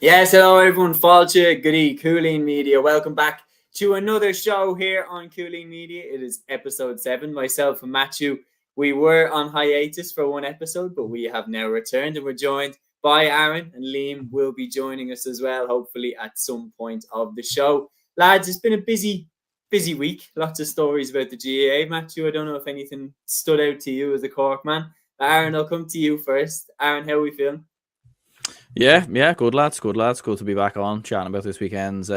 Yes, hello everyone. Fáilte, goodie, Cúilín Media. Welcome back to another show here on Cúilín Media. It is episode 7. Myself and Matthew, we were on hiatus for one episode, but we have now returned and we're joined by Aaron, and Liam will be joining us as well, hopefully at some point of the show. Lads, it's been a busy week. Lots of stories about the GAA. Matthew, I don't know if anything stood out to you as a Cork man. Aaron, I'll come to you first. Aaron, how are we feeling? Yeah, good lads. Good to be back on chatting about this weekend's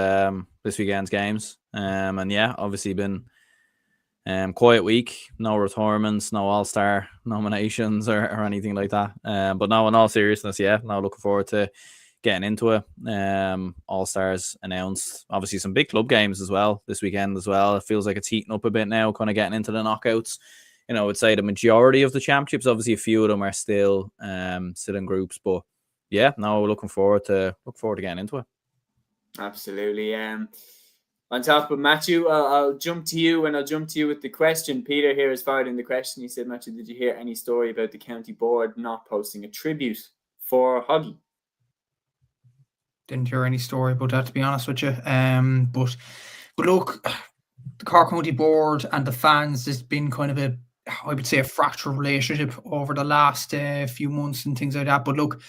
games. And yeah, obviously been quiet week, no retirements, no All-Star nominations or anything like that. But now in all seriousness, yeah, now looking forward to getting into it. All-Stars announced, obviously some big club games as well this weekend as well. It feels like it's heating up a bit now, kind of getting into the knockouts. You know, I would say the majority of the championships, obviously a few of them are still in groups, but yeah, now we're looking forward to getting into it. Absolutely. On top of Matthew, I'll jump to you, and I'll jump to you with the question. Peter here has fired in the question. He said, Matthew, did you hear any story about the county board not posting a tribute for Hoggy? Didn't hear any story about that, to be honest with you. But look, the Cork County Board and the fans, there's been kind of I would say a fractured relationship over the last few months and things like that. But look,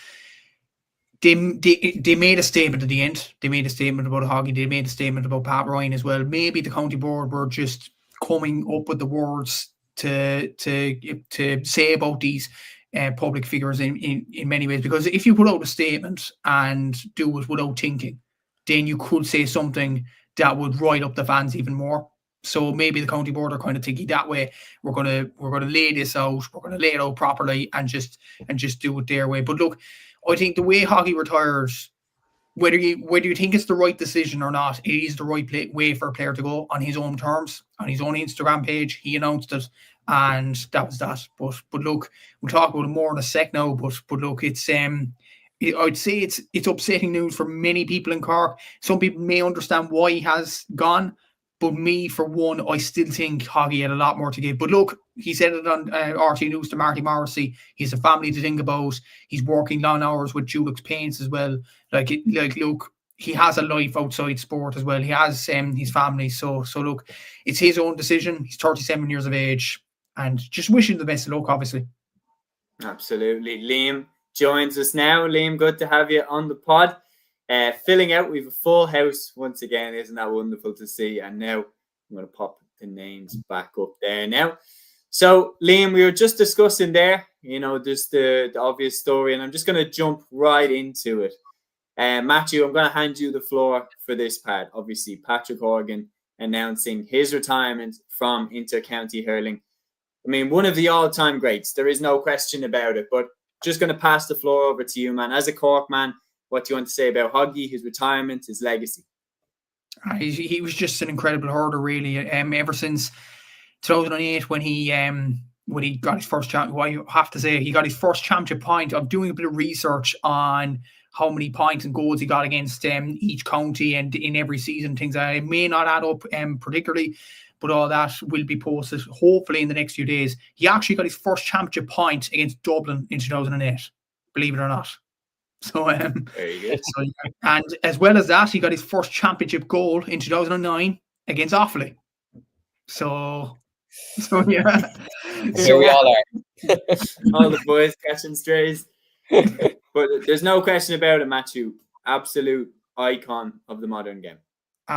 they made a statement at the end. They made a statement about Hoggy. They made a statement about Pat Ryan as well. Maybe the county board were just coming up with the words to say about these public figures in many ways. Because if you put out a statement and do it without thinking, then you could say something that would rile up the fans even more. So maybe the county board are kind of thinking that way. We're gonna lay this out. We're gonna lay it out properly and just do it their way. But look, I think the way Hoggy retires, whether you think it's the right decision or not, it is the right way for a player to go on his own terms, on his own Instagram page. He announced it, and that was that. But look, we'll talk about it more in a sec now. But look, it's I'd say it's upsetting news for many people in Cork. Some people may understand why he has gone, but me, for one, I still think Hoggy had a lot more to give. But look, he said it on RT News to Marty Morrissey. He has a family to think about. He's working long hours with Dulux Paints as well. Look, he has a life outside sport as well. He has his family. So look, it's his own decision. He's 37 years of age, and just wishing the best of luck, obviously. Absolutely. Liam joins us now. Liam, good to have you on the pod. Filling out, we have a full house once again. Isn't that wonderful to see? And now I'm going to pop the names back up there now. So, Liam, we were just discussing there, just the obvious story, and I'm just going to jump right into it. Matthew, I'm going to hand you the floor for this part. Obviously, Patrick Horgan announcing his retirement from inter-county hurling. I mean, one of the all-time greats. There is no question about it, but just going to pass the floor over to you, man. As a Cork man, what do you want to say about Hoggy, his retirement, his legacy? He was just an incredible hurler, really. Ever since 2008, when he got his first champion, well, you have to say he got his first championship point. I'm doing a bit of research on how many points and goals he got against each county and in every season. Things that it may not add up particularly, but all that will be posted hopefully in the next few days. He actually got his first championship point against Dublin in 2008. Believe it or not. So, very good. And as well as that, he got his first championship goal in 2009 against Offaly. So yeah. So we all are. All the boys catching strays. But there's no question about it, Matthew. Absolute icon of the modern game.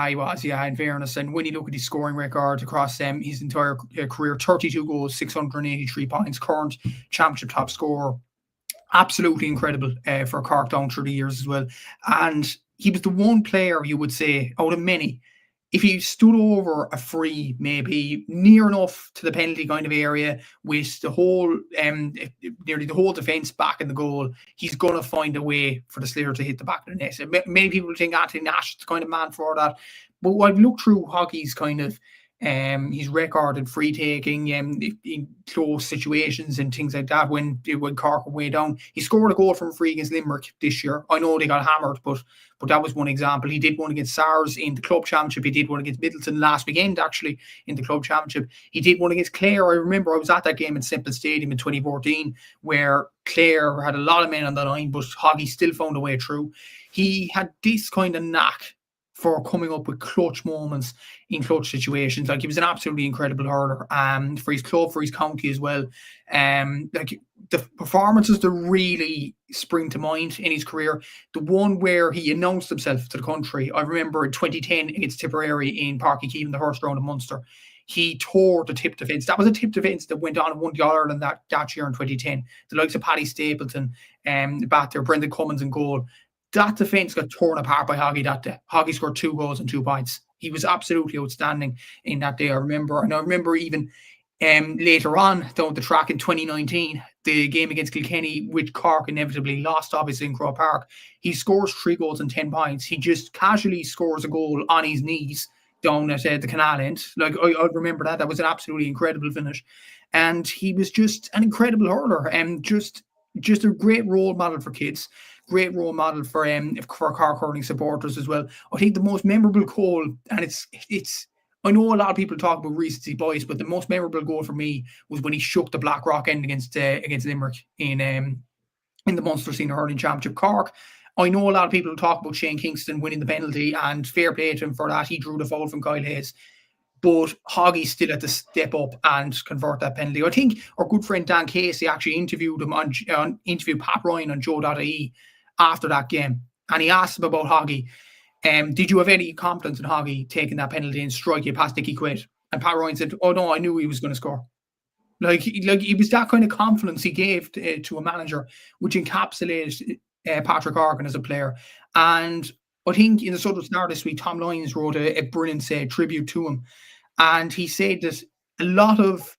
He was, yeah, in fairness. And when you look at his scoring record across his entire career, 32 goals, 683 points, current championship top scorer. Absolutely incredible for Cork down through the years as well. And he was the one player, you would say, out of many, if he stood over a free, maybe near enough to the penalty kind of area with the whole, nearly the whole defence back in the goal, he's going to find a way for the Slayer to hit the back of the net. Many people think Anthony Nash is the kind of man for that. But I've looked through Hoggy's kind of His record in free taking in close situations and things like that when Cork were way down. He scored a goal from free against Limerick this year. I know they got hammered, but that was one example. He did one against SARS in the club championship. He did one against Middleton last weekend, actually, in the club championship. He did one against Clare. I remember I was at that game in Semple Stadium in 2014 where Clare had a lot of men on the line, but Hoggy still found a way through. He had this kind of knack for coming up with clutch moments in clutch situations. Like, he was an absolutely incredible hurler for his club, for his county as well. Like, the performances that really spring to mind in his career, the one where he announced himself to the country, I remember in 2010 against Tipperary in Páirc Uí Chaoimh in the first round of Munster. He tore the tip defence. That was a tip defence that went on and won the All-Ireland that year in 2010. The likes of Paddy Stapleton, back there, Brendan Cummins in goal. That defence got torn apart by Hoggy that day. Hoggy scored 2 goals and 2 points. He was absolutely outstanding in that day, I remember. And I remember even later on down the track in 2019, the game against Kilkenny, which Cork inevitably lost, obviously, in Croke Park. He scores 3 goals and 10 points. He just casually scores a goal on his knees down at the canal end. Like, I remember that. That was an absolutely incredible finish. And he was just an incredible hurler and just a great role model for kids. Great role model for Cork hurling supporters as well. I think the most memorable goal, and it's I know a lot of people talk about recency bias, but the most memorable goal for me was when he shook the Blackrock end against Limerick in the Munster Senior Hurling Championship. Cork, I know a lot of people talk about Shane Kingston winning the penalty, and fair play to him for that. He drew the foul from Kyle Hayes. But Hoggy still had to step up and convert that penalty. I think our good friend Dan Casey actually interviewed Pat Ryan on Joe.ie after that game, and he asked him about Hoggy. Did you have any confidence in Hoggy taking that penalty and striking past Nicky Quaid? And Pat Ryan said, "Oh no, I knew he was going to score." Like it was that kind of confidence he gave to a manager, which encapsulated Patrick Horgan as a player. And I think in the Southern Star this week, Tom Lyons wrote a brilliant tribute to him, and he said that a lot of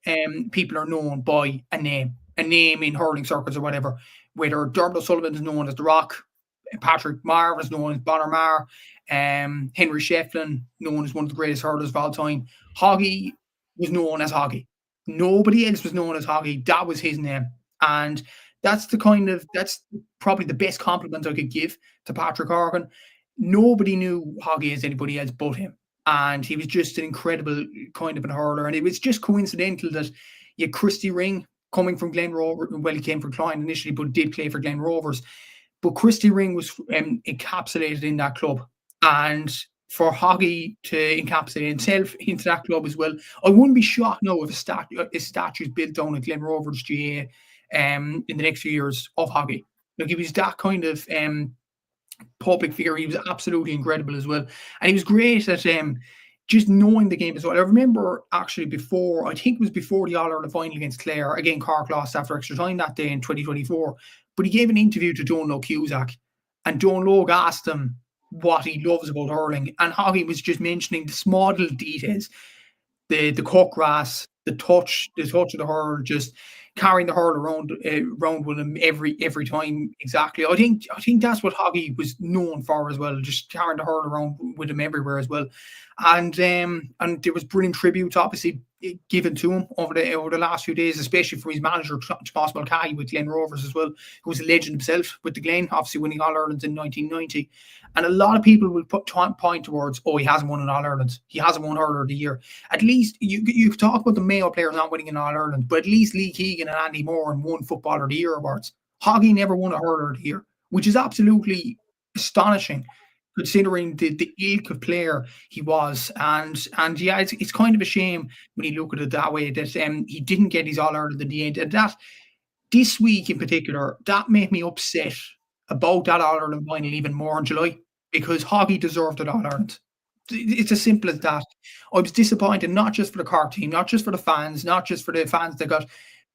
people are known by a name in hurling circles or whatever. Whether Dermot O'Sullivan is known as The Rock, Patrick Marr is known as Bonner Marr, Henry Shefflin, known as one of the greatest hurlers of all time. Hoggy was known as Hoggy. Nobody else was known as Hoggy. That was his name. And that's probably the best compliment I could give to Patrick Horgan. Nobody knew Hoggy as anybody else but him. And he was just an incredible kind of a hurler. And it was just coincidental that you had Christy Ring coming from Glen Rovers. Well, he came from Cúilín initially, but did play for Glen Rovers. But Christy Ring was encapsulated in that club. And for Hoggy to encapsulate himself into that club as well, I wouldn't be shocked now if a statue is built down at Glen Rovers GA in the next few years of Hoggy. Like, he was that kind of public figure. He was absolutely incredible as well. And he was great at just knowing the game as well. I remember actually before the All-Ireland final against Clare, again, Cork lost after extra time that day in 2024, but he gave an interview to John Logue Cusack, and John Logue asked him what he loves about hurling, and Hoggy was just mentioning the small little details, the cut grass, the touch of the hurl, just carrying the hurl around with him every time. Exactly. I think that's what Hoggy was known for as well, just carrying the hurl around with him everywhere as well. And there was brilliant tributes obviously given to him over the last few days, especially from his manager Tomas Mulcahy with Glen Rovers as well, who was a legend himself with the Glen, obviously winning All-Ireland in 1990. And a lot of people will point towards, he hasn't won an All-Ireland, he hasn't won Hurler of the Year. At least you talk about the Mayo players not winning an All-Ireland, but at least Lee Keegan and Andy Moore won Footballer of the Year awards. Hoggy never won a Hurler of the Year, which is absolutely astonishing, considering the ilk of player he was. And yeah, it's kind of a shame when you look at it that way, that he didn't get his All-Ireland in the end. And that, this week in particular, that made me upset about that All-Ireland final even more in July, because Hoggy deserved it All-Ireland. It's as simple as that. I was disappointed, not just for the Cork team, not just for the fans, not just for the fans that got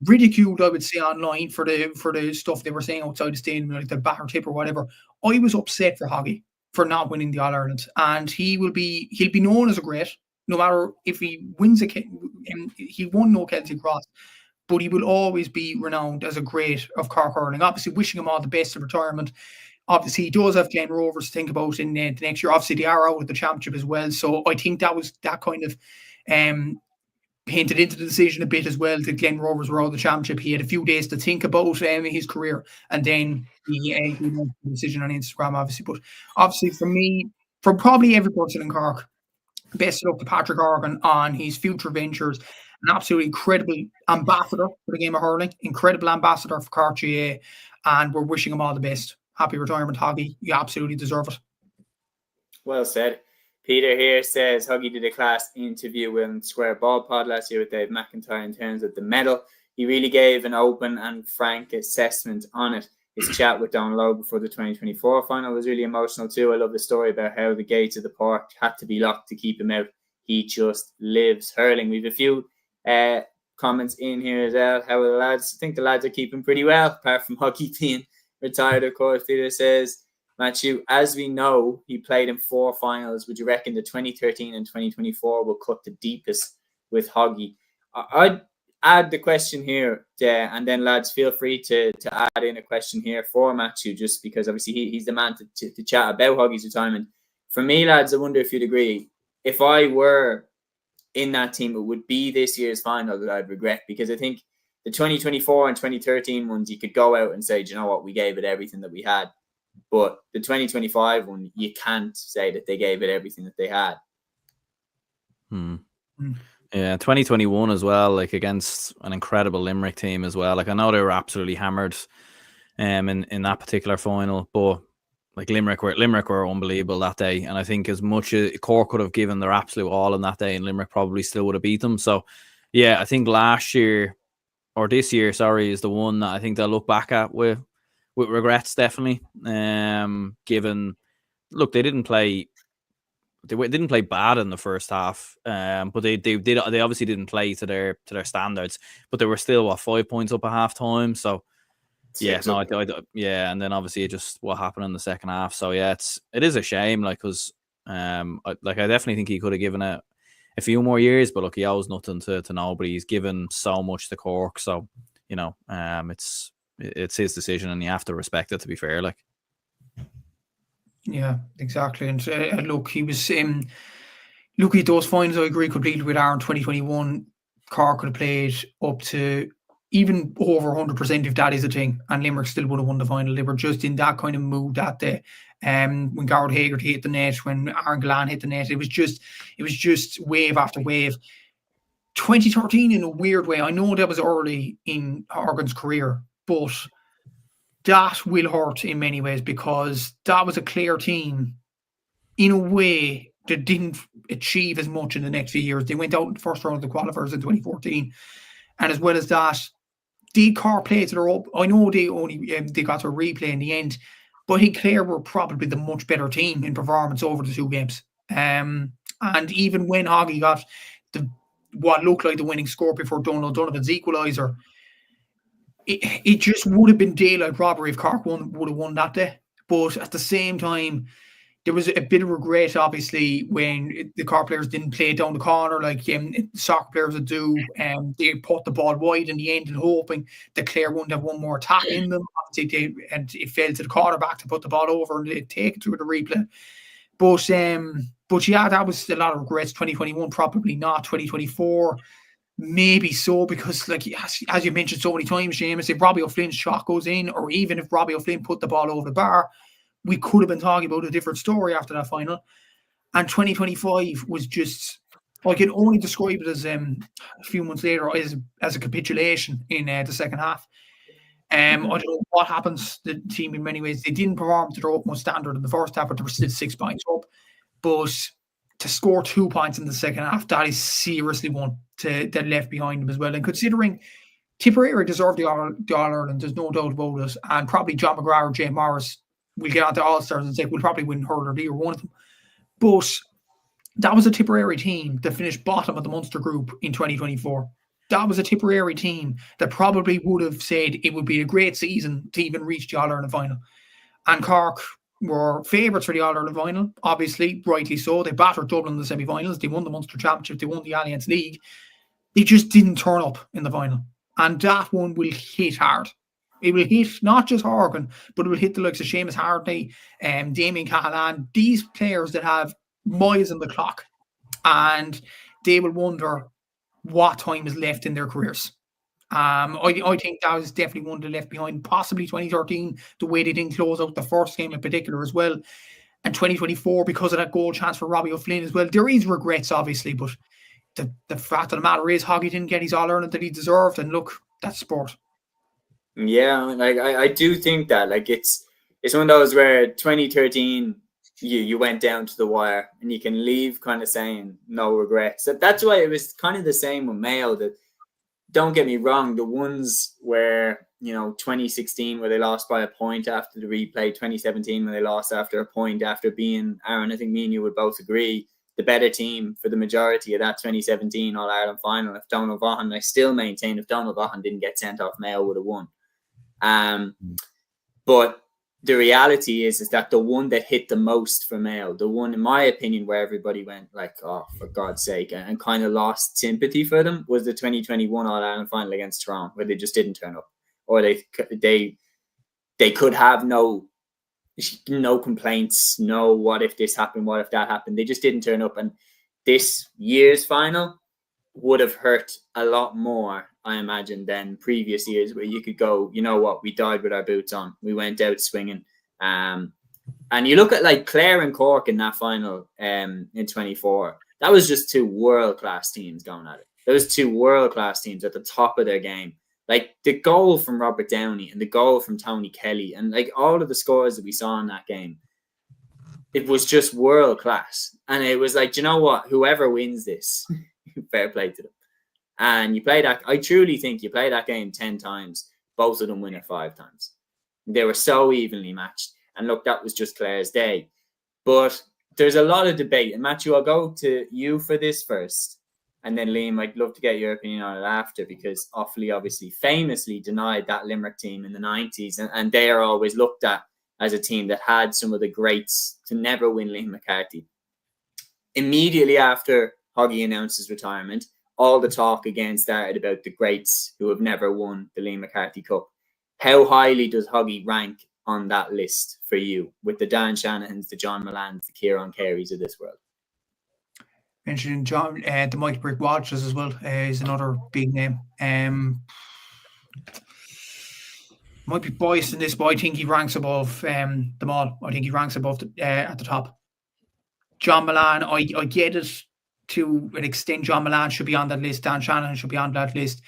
ridiculed, I would say, online for the stuff they were saying outside the stadium, like the batter tip or whatever. I was upset for Hoggy for not winning the All-Ireland, and he'll be known as a great, no matter if he wins he won no Celtic Cross, but he will always be renowned as a great of Cork hurling. Obviously, wishing him all the best in retirement. Obviously, he does have Glen Rovers to think about in the next year. Obviously, they are out of the championship as well, so I think that was that kind of hinted into the decision a bit as well that Glen Rovers were out of the championship. He had a few days to think about his career, and then he made the decision on Instagram, obviously. But obviously, for me, from probably every person in Cork, best of luck to Patrick Horgan on his future ventures. An absolutely incredible ambassador for the game of hurling, incredible ambassador for Cork GAA, and we're wishing him all the best. Happy retirement, Hoggy. You absolutely deserve it. Well said. Peter here says Huggy did a class interview with Square Ball Pod last year with Dave McIntyre in terms of the medal. He really gave an open and frank assessment on it. His chat with Don Lowe before the 2024 final was really emotional too. I love the story about how the gates of the park had to be locked to keep him out. He just lives hurling. We have a few comments in here as well. How are the lads? I think the lads are keeping pretty well, apart from Huggy being retired, of course. Peter says, Matthew, as we know, he played in 4 finals. Would you reckon the 2013 and 2024 will cut the deepest with Hoggy? I'd add the question here, and then lads, feel free to add in a question here for Matthew, just because obviously he's the man to chat about Hoggy's retirement. For me, lads, I wonder if you'd agree, if I were in that team, it would be this year's final that I'd regret, because I think the 2024 and 2013 ones, you could go out and say, do you know what, we gave it everything that we had. But the 2025 one, you can't say that they gave it everything that they had. Yeah, 2021 as well, like against an incredible Limerick team as well. Like I know they were absolutely hammered in that particular final, but like Limerick were unbelievable that day. And I think as much as Cork could have given their absolute all on that day, and Limerick probably still would have beat them. So yeah, I think this year, is the one that I think they'll look back at with regrets, definitely. Given, look, they didn't play bad in the first half, but they obviously didn't play to their standards. But they were still 5 points up at half time. So yeah, and then obviously just what happened in the second half. So yeah, it is a shame, like, because I definitely think he could have given it a few more years, but look, he owes nothing to nobody. He's given so much to Cork, so you know, it's his decision, and you have to respect it, to be fair. Like, yeah, exactly. And look, he was looking at those finals. I agree completely with Aaron. 2021, Cork could have played up to even over 100% if that is a thing, and Limerick still would have won the final. They were just in that kind of mood that day. When Garrett Hager hit the net, when Aaron Gillan hit the net, it was just wave after wave. 2013, in a weird way, I know that was early in Horgan's career, but that will hurt in many ways, because that was a clear team in a way that didn't achieve as much in the next few years. They went out in the first round of the qualifiers in 2014, and as well as that, the Cork played to their up. I know they got to a replay in the end, but I think Clare were probably the much better team in performance over the 2 games. And even when Hoggy got what looked like the winning score before Donald Donovan's equaliser, it just would have been daylight robbery if Cork would have won that day. But at the same time, there was a bit of regret, obviously, when the Cork players didn't play it down the corner like soccer players would do. They put the ball wide in the end and hoping that Clare wouldn't have one more attack in them. And it fell to the quarterback to put the ball over and they'd take it to the replay. But yeah, that was a lot of regrets. 2021, probably not. 2024, maybe so, because like as you mentioned so many times, Seamus, if Robbie O'Flynn's shot goes in, or even if Robbie O'Flynn put the ball over the bar, we could have been talking about a different story after that final. And 2025 was just, I can only describe it as a few months later as a capitulation in the second half. I don't know what happens to the team in many ways. They didn't perform to their utmost standard in the first half, but they were still 6 points up. But to score 2 points in the second half, that is seriously one that left behind them as well. And considering Tipperary deserved the All-Ireland, there's no doubt about it. And probably John McGrath or Jay Morris will get on to All-Stars and say we'll probably win hurler of the year, one of them. But that was a Tipperary team that finished bottom of the Munster group in 2024. That was a Tipperary team that probably would have said it would be a great season to even reach the All-Ireland final. And Cork were favourites for the All-Ireland final, obviously, rightly so. They battered Dublin in the semi-finals. They won the Munster Championship. They won the Alliance League. They just didn't turn up in the final. And that one will hit hard. It will hit not just Horgan, but it will hit the likes of Seamus Hardy, Damien Cahalane, these players that have miles on the clock. And they will wonder what time is left in their careers. I think that was definitely one of the left behind, possibly 2013, the way they didn't close out the first game in particular as well. And 2024, because of that goal chance for Robbie O'Flynn as well. There is regrets, obviously, but the fact of the matter is Hoggy didn't get his All-Ireland that he deserved, and look, that's sport. Yeah, like I do think that like it's one of those where 2013 you went down to the wire and you can leave kind of saying no regrets. That's why it was kind of the same with Mayo. That, don't get me wrong, the ones where 2016 where they lost by a point after the replay, 2017 when they lost after a point after being, Aaron, I think me and you would both agree, the better team for the majority of that 2017 All-Ireland final. If Donald Vaughan, I still maintain, if Donald Vaughan didn't get sent off, Mayo would have won. But the reality is that the one that hit the most for Mayo, the one, in my opinion, where everybody went like, oh, for God's sake, and kind of lost sympathy for them, was the 2021 All-Ireland final against Toronto, where they just didn't turn up. Or they could have no complaints, no what if this happened, what if that happened. They just didn't turn up. And this year's final would have hurt a lot more, I imagine, than previous years where you could go, you know what, we died with our boots on. We went out swinging. And you look at like Clare and Cork in that final in 24. That was just two world-class teams going at it. Those two world-class teams at the top of their game. Like the goal from Robert Downey and the goal from Tony Kelly and like all of the scores that we saw in that game, it was just world-class. And it was like, do you know what? Whoever wins this, fair play to them. And you play that, I truly think you play that game 10 times, both of them win it 5 times. They were so evenly matched. And look, that was just Clare's day. But there's a lot of debate. And Matthew, I'll go to you for this first. And then Liam, I'd love to get your opinion on it after, because Offaly obviously famously denied that Limerick team in the 90s. And they are always looked at as a team that had some of the greats to never win Liam McCarthy. Immediately after Hoggy announced his retirement, all the talk again started about the greats who have never won the Liam McCarthy Cup. How highly does Hoggy rank on that list for you, with the Dan Shanahans, the John Millans, the Kieran Careys of this world? Mentioning John, the Mike Brick Walshes as well is another big name. Might be biased in this, but I think he ranks above them all. I think he ranks above at the top. John Millan, I get it to an extent. John Millan should be on that list. Dan Shanahan should be on that list.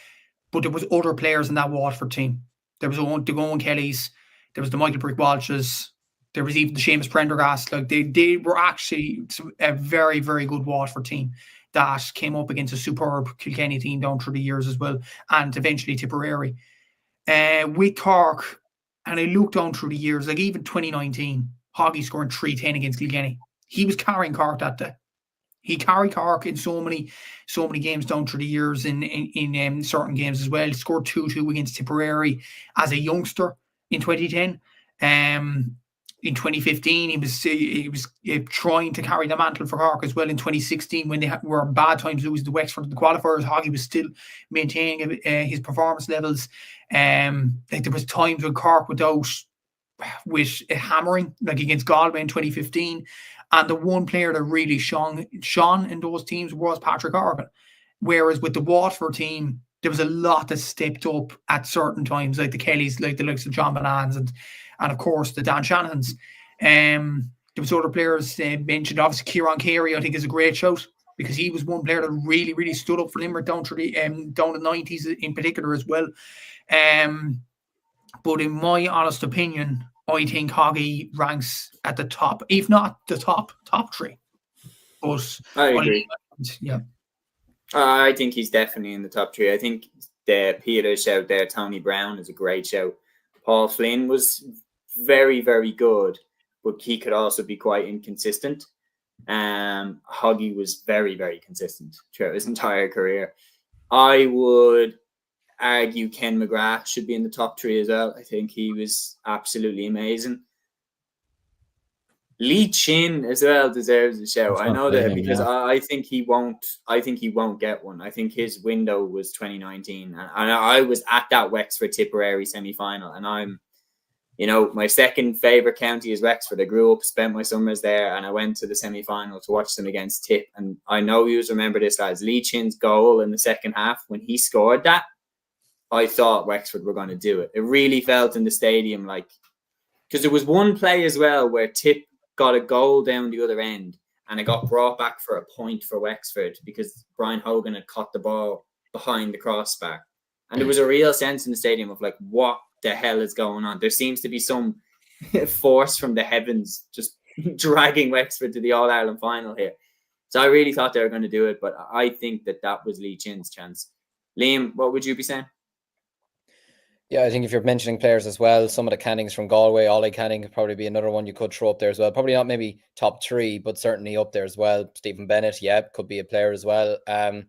But there was other players in that Waterford team. There was the Owen Kellys. There was the Michael Brick Walshes. There was even the Seamus Prendergast. Like they were actually a very, very good Waterford team that came up against a superb Kilkenny team down through the years as well, and eventually Tipperary. With Cork, and I looked down through the years, like even 2019, Hoggy scoring 310 against Kilkenny. He was carrying Cork that day. He carried Cork in so many games down through the years in certain games as well. He scored 2-2 against Tipperary as a youngster in 2010. In 2015, he was trying to carry the mantle for Cork as well. In 2016, when they were bad times losing the Wexford in the qualifiers, Hoggy was still maintaining his performance levels. Like there was times when Cork with a hammering, like against Galway in 2015. And the one player that really shone in those teams was Patrick Horgan. Whereas with the Waterford team, there was a lot that stepped up at certain times, like the Kellys, like the likes of John Ballans and of course the Dan Shanahans. There was other players mentioned. Obviously, Kieran Carey, I think, is a great shout, because he was one player that really, really stood up for Limerick down through the 90s in particular as well. But in my honest opinion, I think Hoggy ranks at the top, if not the top 3. But I agree. Yeah. I think he's definitely in the top 3. I think the Peter shout there, Tony Brown, is a great shout. Paul Flynn was very, very good, but he could also be quite inconsistent. Hoggy was very, very consistent throughout his entire career. I would argue Ken McGrath should be in the top 3 as well. I think he was absolutely amazing. Lee Chin as well deserves a shout. I know that because I think he won't. I think he won't get one. I think his window was 2019, and I was at that Wexford Tipperary semi-final, and you know, my second favourite county is Wexford. I grew up, spent my summers there, and I went to the semi-final to watch them against Tip. And I know you remember this, guys. Lee Chin's goal in the second half, when he scored that, I thought Wexford were going to do it. It really felt in the stadium like, because there was one play as well where Tip got a goal down the other end, and it got brought back for a point for Wexford because Brian Horgan had caught the ball behind the crossbar. And there was a real sense in the stadium of like, what the hell is going on? There seems to be some force from the heavens just dragging Wexford to the All-Ireland final here. So I really thought they were going to do it, but I think that was Lee Chin's chance. Liam, what would you be saying? Yeah, I think if you're mentioning players as well, some of the Cannings from Galway, Ollie Canning could probably be another one you could throw up there as well. Probably not maybe top 3, but certainly up there as well. Stephen Bennett, yeah, could be a player as well. I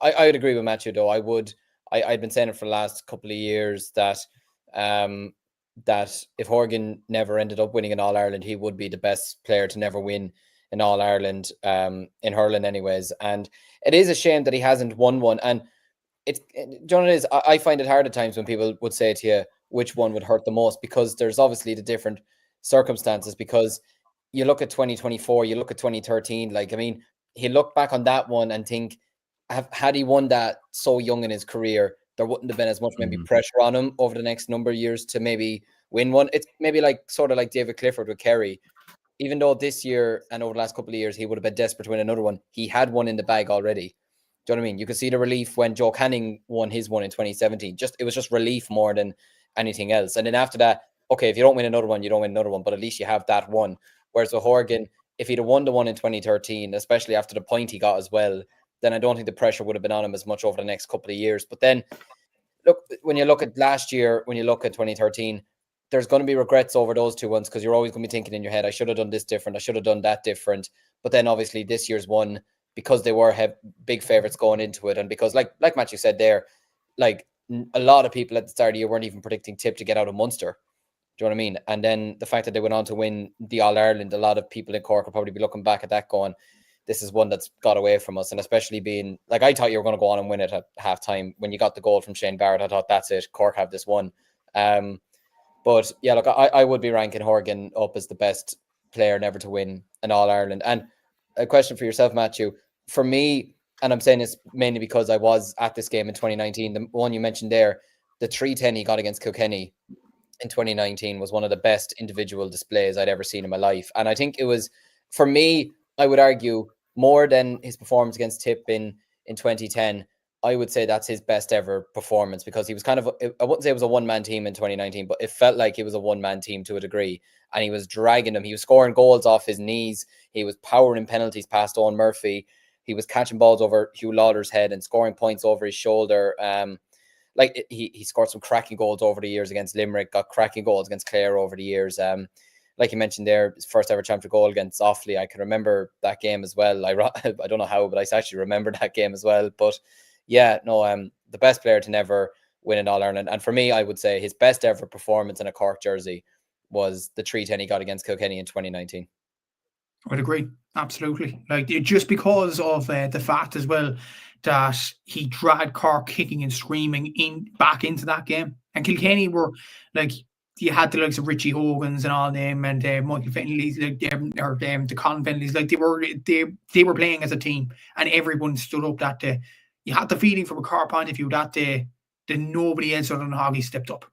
would agree with Matthew though. I'd been saying it for the last couple of years that that if Horgan never ended up winning an All-Ireland, he would be the best player to never win an All-Ireland in hurling anyways. And it is a shame that he hasn't won one. And I find it hard at times when people would say to you which one would hurt the most, because there's obviously the different circumstances. Because you look at 2024, you look at 2013, like, I mean, he looked back on that one and think, had he won that so young in his career, there wouldn't have been as much maybe pressure on him over the next number of years to maybe win one. It's maybe like sort of like David Clifford with Kerry. Even though this year and over the last couple of years he would have been desperate to win another one, he had one in the bag already. Do you know what I mean? You could see the relief when Joe Canning won his one in 2017. It was just relief more than anything else. And then after that, okay, if you don't win another one, you don't win another one, but at least you have that one. Whereas with Horgan, if he'd have won the one in 2013, especially after the point he got as well, then I don't think the pressure would have been on him as much over the next couple of years. But then, look, when you look at last year, when you look at 2013, there's going to be regrets over those two ones, because you're always going to be thinking in your head, I should have done this different, I should have done that different. But then obviously this year's one, because they were big favourites going into it, and because like Matthew said there, like a lot of people at the start of the year weren't even predicting Tip to get out of Munster. Do you know what I mean? And then the fact that they went on to win the All-Ireland, a lot of people in Cork will probably be looking back at that going, this is one that's got away from us. And especially being, like, I thought you were going to go on and win it at halftime. When you got the goal from Shane Barrett, I thought, that's it, Cork have this one. But yeah, look, I would be ranking Horgan up as the best player never to win an All-Ireland. And a question for yourself, Matthew. For me, and I'm saying this mainly because I was at this game in 2019, the one you mentioned there, the 310 he got against Kilkenny in 2019 was one of the best individual displays I'd ever seen in my life. And I think it was, for me, I would argue, more than his performance against Tip in 2010. I would say that's his best ever performance, because he was kind of, I wouldn't say it was a one-man team in 2019, but it felt like it was a one-man team to a degree. And he was dragging them. He was scoring goals off his knees. He was powering penalties past Owen Murphy. He was catching balls over Hugh Lawler's head and scoring points over his shoulder. He scored some cracking goals over the years against Limerick, got cracking goals against Clare over the years. Like you mentioned there, his first ever championship goal against Offaly. I can remember that game as well. I don't know how, but I actually remember that game as well. But yeah, no, the best player to never win an All-Ireland. And for me, I would say his best ever performance in a Cork jersey was the 310 he got against Kilkenny in 2019. I'd agree. Absolutely. Like, just because of the fact as well that he dragged Cork kicking and screaming back into that game. And Kilkenny were, like, you had the likes of Richie Hogan's and all them, and Michael Fenley's, like, the Colin Fenley's, like, they were playing as a team, and everyone stood up that day. You had the feeling from a Cork point of view that day that nobody else other than Hoggy stepped up.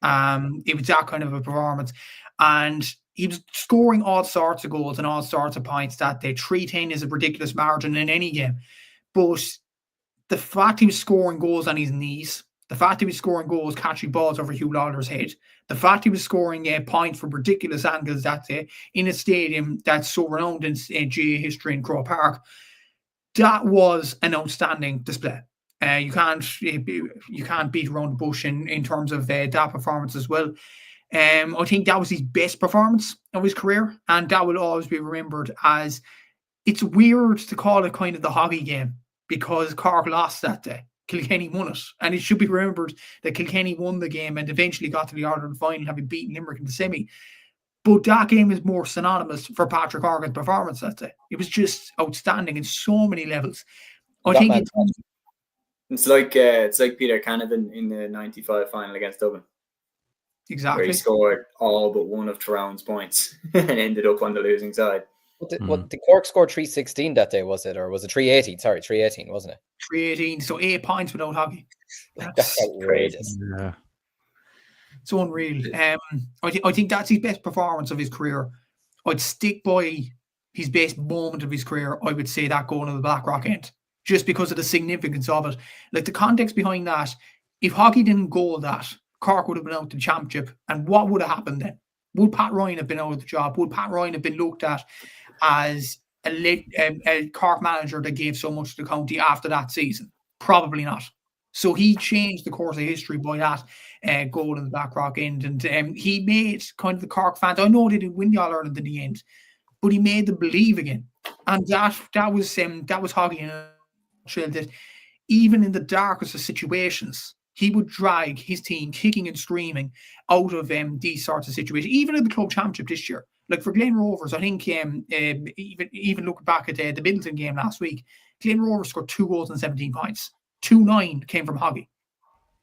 It was that kind of a performance, and he was scoring all sorts of goals and all sorts of points that day. 310 is a ridiculous margin in any game, but the fact he was scoring goals on his knees, the fact he was scoring goals catching balls over Hugh Lawler's head, the fact he was scoring points from ridiculous angles that day in a stadium that's so renowned in GA history in Croke Park, that was an outstanding display. You can't beat around the bush in terms of that performance as well. I think that was his best performance of his career, and that will always be remembered as, it's weird to call it kind of the Hoggy game, because Cork lost that day. Kilkenny won it, and it should be remembered that Kilkenny won the game and eventually got to the All-Ireland final, having beaten Limerick in the semi. But that game is more synonymous for Patrick Horgan's performance that day. It was just outstanding in so many levels. It's like Peter Canavan in the '95 final against Dublin. where Exactly. he scored all but one of Tyrone's points and ended up on the losing side. What the Cork scored 316 that day, was it? Or was it 318? Sorry, 318, wasn't it? 318, so 8 points without Hoggy. That's outrageous. Yeah. It's unreal. I think that's his best performance of his career. I'd stick by his best moment of his career. I would say that goal in the Blackrock end, just because of the significance of it. Like the context behind that, if Hoggy didn't goal that, Cork would have been out the championship. And what would have happened then? Would Pat Ryan have been out of the job? Would Pat Ryan have been looked at as a Cork manager that gave so much to the county after that season? Probably not. So he changed the course of history by that goal in the Blackrock end. And he made kind of the Cork fans, I know they didn't win the All-Ireland in the end, but he made them believe again. And that was Hoggy in a nutshell, that even in the darkest of situations, he would drag his team kicking and screaming out of these sorts of situations, even in the club championship this year. Like for Glen Rovers, I think even looking back at the Middleton game last week, Glen Rovers scored 2 goals and 17 points. 2-9 came from Hoggy.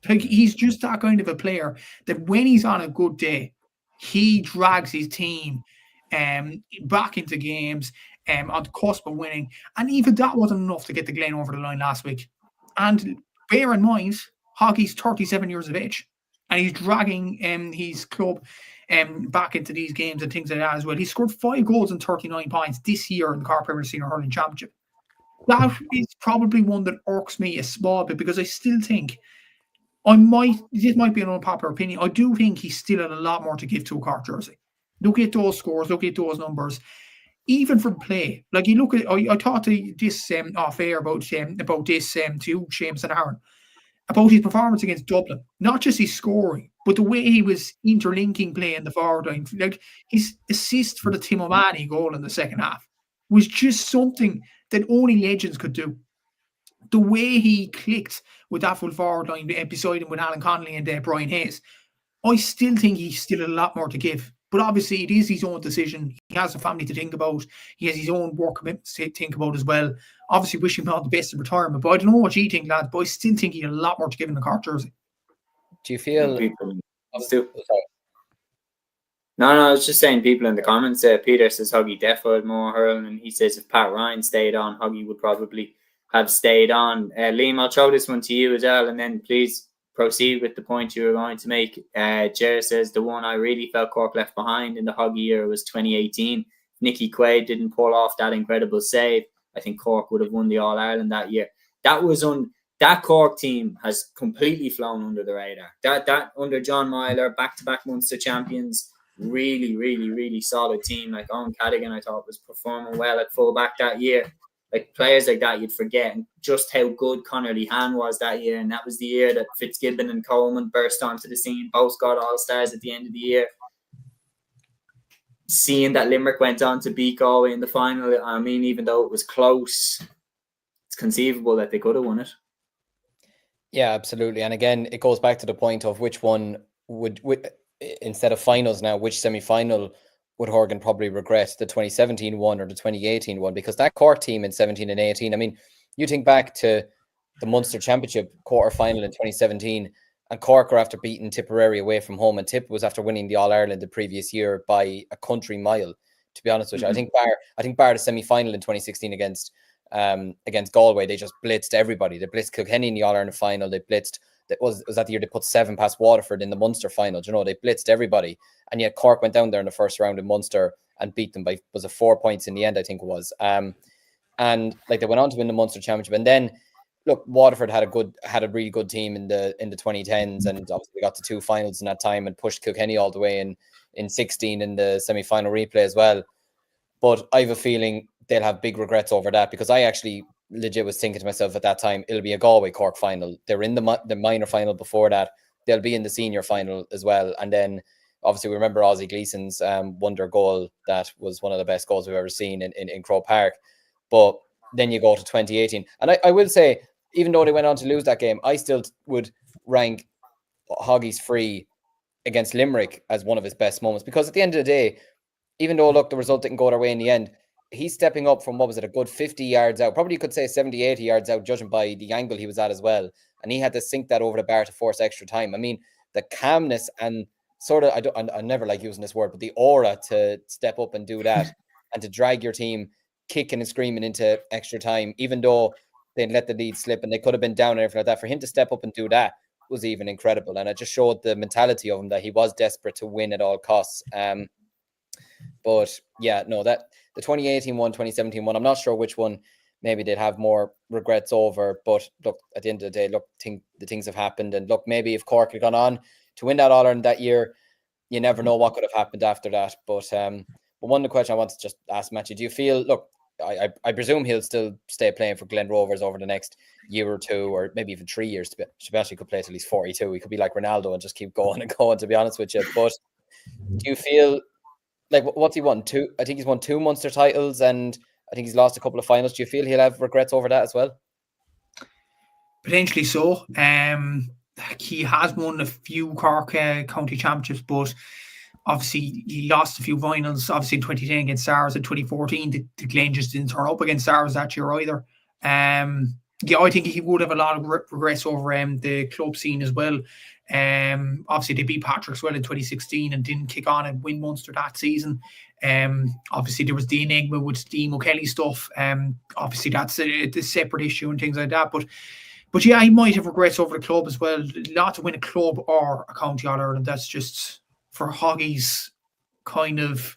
Like he's just that kind of a player that when he's on a good day, he drags his team back into games on the cusp of winning. And even that wasn't enough to get the Glen over the line last week. And bear in mind, Hoggy's 37 years of age, and he's dragging his club back into these games and things like that as well. He scored 5 goals and 39 points this year in the Cork Premier Senior Hurling Championship. That is probably one that irks me a small bit, because I still think this might be an unpopular opinion, I do think he still had a lot more to give to a Cork jersey. Look at those scores, look at those numbers. Even from play, like you look at, I talked to this off air about this to Seamus and Aaron, about his performance against Dublin. Not just his scoring, but the way he was interlinking play in the forward line. Like his assist for the Tim O'Mahony goal in the second half was just something that only legends could do. The way he clicked with that full forward line beside him with Alan Connolly and Brian Hayes, I still think he's still a lot more to give. But obviously, it is his own decision. He has a family to think about. He has his own work commitments to think about as well. Obviously, wish him all the best in retirement. But I don't know what you think, lads, but I still think he had a lot more to give in the Cork jersey. Do you feel... No, I was just saying, people in the comments, Peter says Hoggy defo had more hurling, and he says if Pat Ryan stayed on, Hoggy would probably have stayed on. Liam, I'll throw this one to you as well, and then please proceed with the point you were going to make. Jared says the one I really felt Cork left behind in the Hoggy year was 2018. Nicky Quaid didn't pull off that incredible save. I think Cork would have won the All-Ireland that year. That Cork team has completely flown under the radar. That under John Myler, back-to-back Munster champions, really, really, really solid team. Like Owen Cadigan, I thought was performing well at fullback that year. Like players like that, you'd forget just how good Conor Lehan was that year. And that was the year that Fitzgibbon and Coleman burst onto the scene. Both got All-Stars at the end of the year. Seeing that Limerick went on to beat Galway in the final, I mean, even though it was close, it's conceivable that they could have won it. Yeah, absolutely. And again, it goes back to the point of which one would instead of finals now, which semi-final would Horgan probably regret, the 2017 one or the 2018 one? Because that Cork team in 17 and 18, I mean, you think back to the Munster Championship quarter-final in 2017, and Cork were after beating Tipperary away from home, and Tip was after winning the All-Ireland the previous year by a country mile, to be honest with you. I think bar the semi-final in 2016 against Galway, they just blitzed everybody. They blitzed Kilkenny in the All-Ireland final. They blitzed, was that the year they put 7 past Waterford in the Munster final. You know, they blitzed everybody. And yet Cork went down there in the first round in Munster and beat them by, was it 4 points in the end, I think it was. And like they went on to win the Munster Championship. And then, look, Waterford had a really good team in the 2010s, and obviously they got to 2 finals in that time and pushed Kilkenny all the way in 16 in the semi-final replay as well. But I have a feeling they'll have big regrets over that, because I actually legit was thinking to myself at that time, it'll be a Galway Cork final. They're in the minor final before that. They'll be in the senior final as well. And then obviously we remember Ozzie Gleeson's wonder goal. That was one of the best goals we've ever seen in Croke Park. But then you go to 2018. And I will say, even though they went on to lose that game, I still would rank Hoggy's free against Limerick as one of his best moments. Because at the end of the day, even though, look, the result didn't go their way in the end, he's stepping up from, a good 50 yards out. Probably you could say 70, 80 yards out, judging by the angle he was at as well. And he had to sink that over the bar to force extra time. I mean, the calmness and sort of, I never like using this word, but the aura to step up and do that and to drag your team kicking and screaming into extra time, even though they'd let the lead slip and they could have been down and everything like that. For him to step up and do that was even incredible. And it just showed the mentality of him that he was desperate to win at all costs. But yeah, no, that the 2018 one, 2017 one, I'm not sure which one maybe they'd have more regrets over. But look, at the end of the day, look, the things have happened. And look, maybe if Cork had gone on to win that All-Ireland that year, you never know what could have happened after that. But one of the questions I want to just ask Matthew, do you feel, look, I presume he'll still stay playing for Glen Rovers over the next year or two, or maybe even 3 years. Especially could play till he's 42. He could be like Ronaldo and just keep going and going, to be honest with you. But do you feel like, what's he won? I think he's won 2 Munster titles, and I think he's lost a couple of finals. Do you feel he'll have regrets over that as well? Potentially so. He has won a few Cork county championships, but obviously he lost a few finals. Obviously in 2010 against Stars, in 2014 the Glen just didn't turn up against Stars that year either. Yeah, I think he would have a lot of regrets over the club scene as well. Obviously they beat Patrick's well in 2016 and didn't kick on and win Munster that season. Obviously there was the enigma with Dean O'Kelly stuff. Obviously that's a separate issue and things like that. But yeah, he might have regrets over the club as well. Not to win a club or a county All-Ireland. That's just, for Hoggy's kind of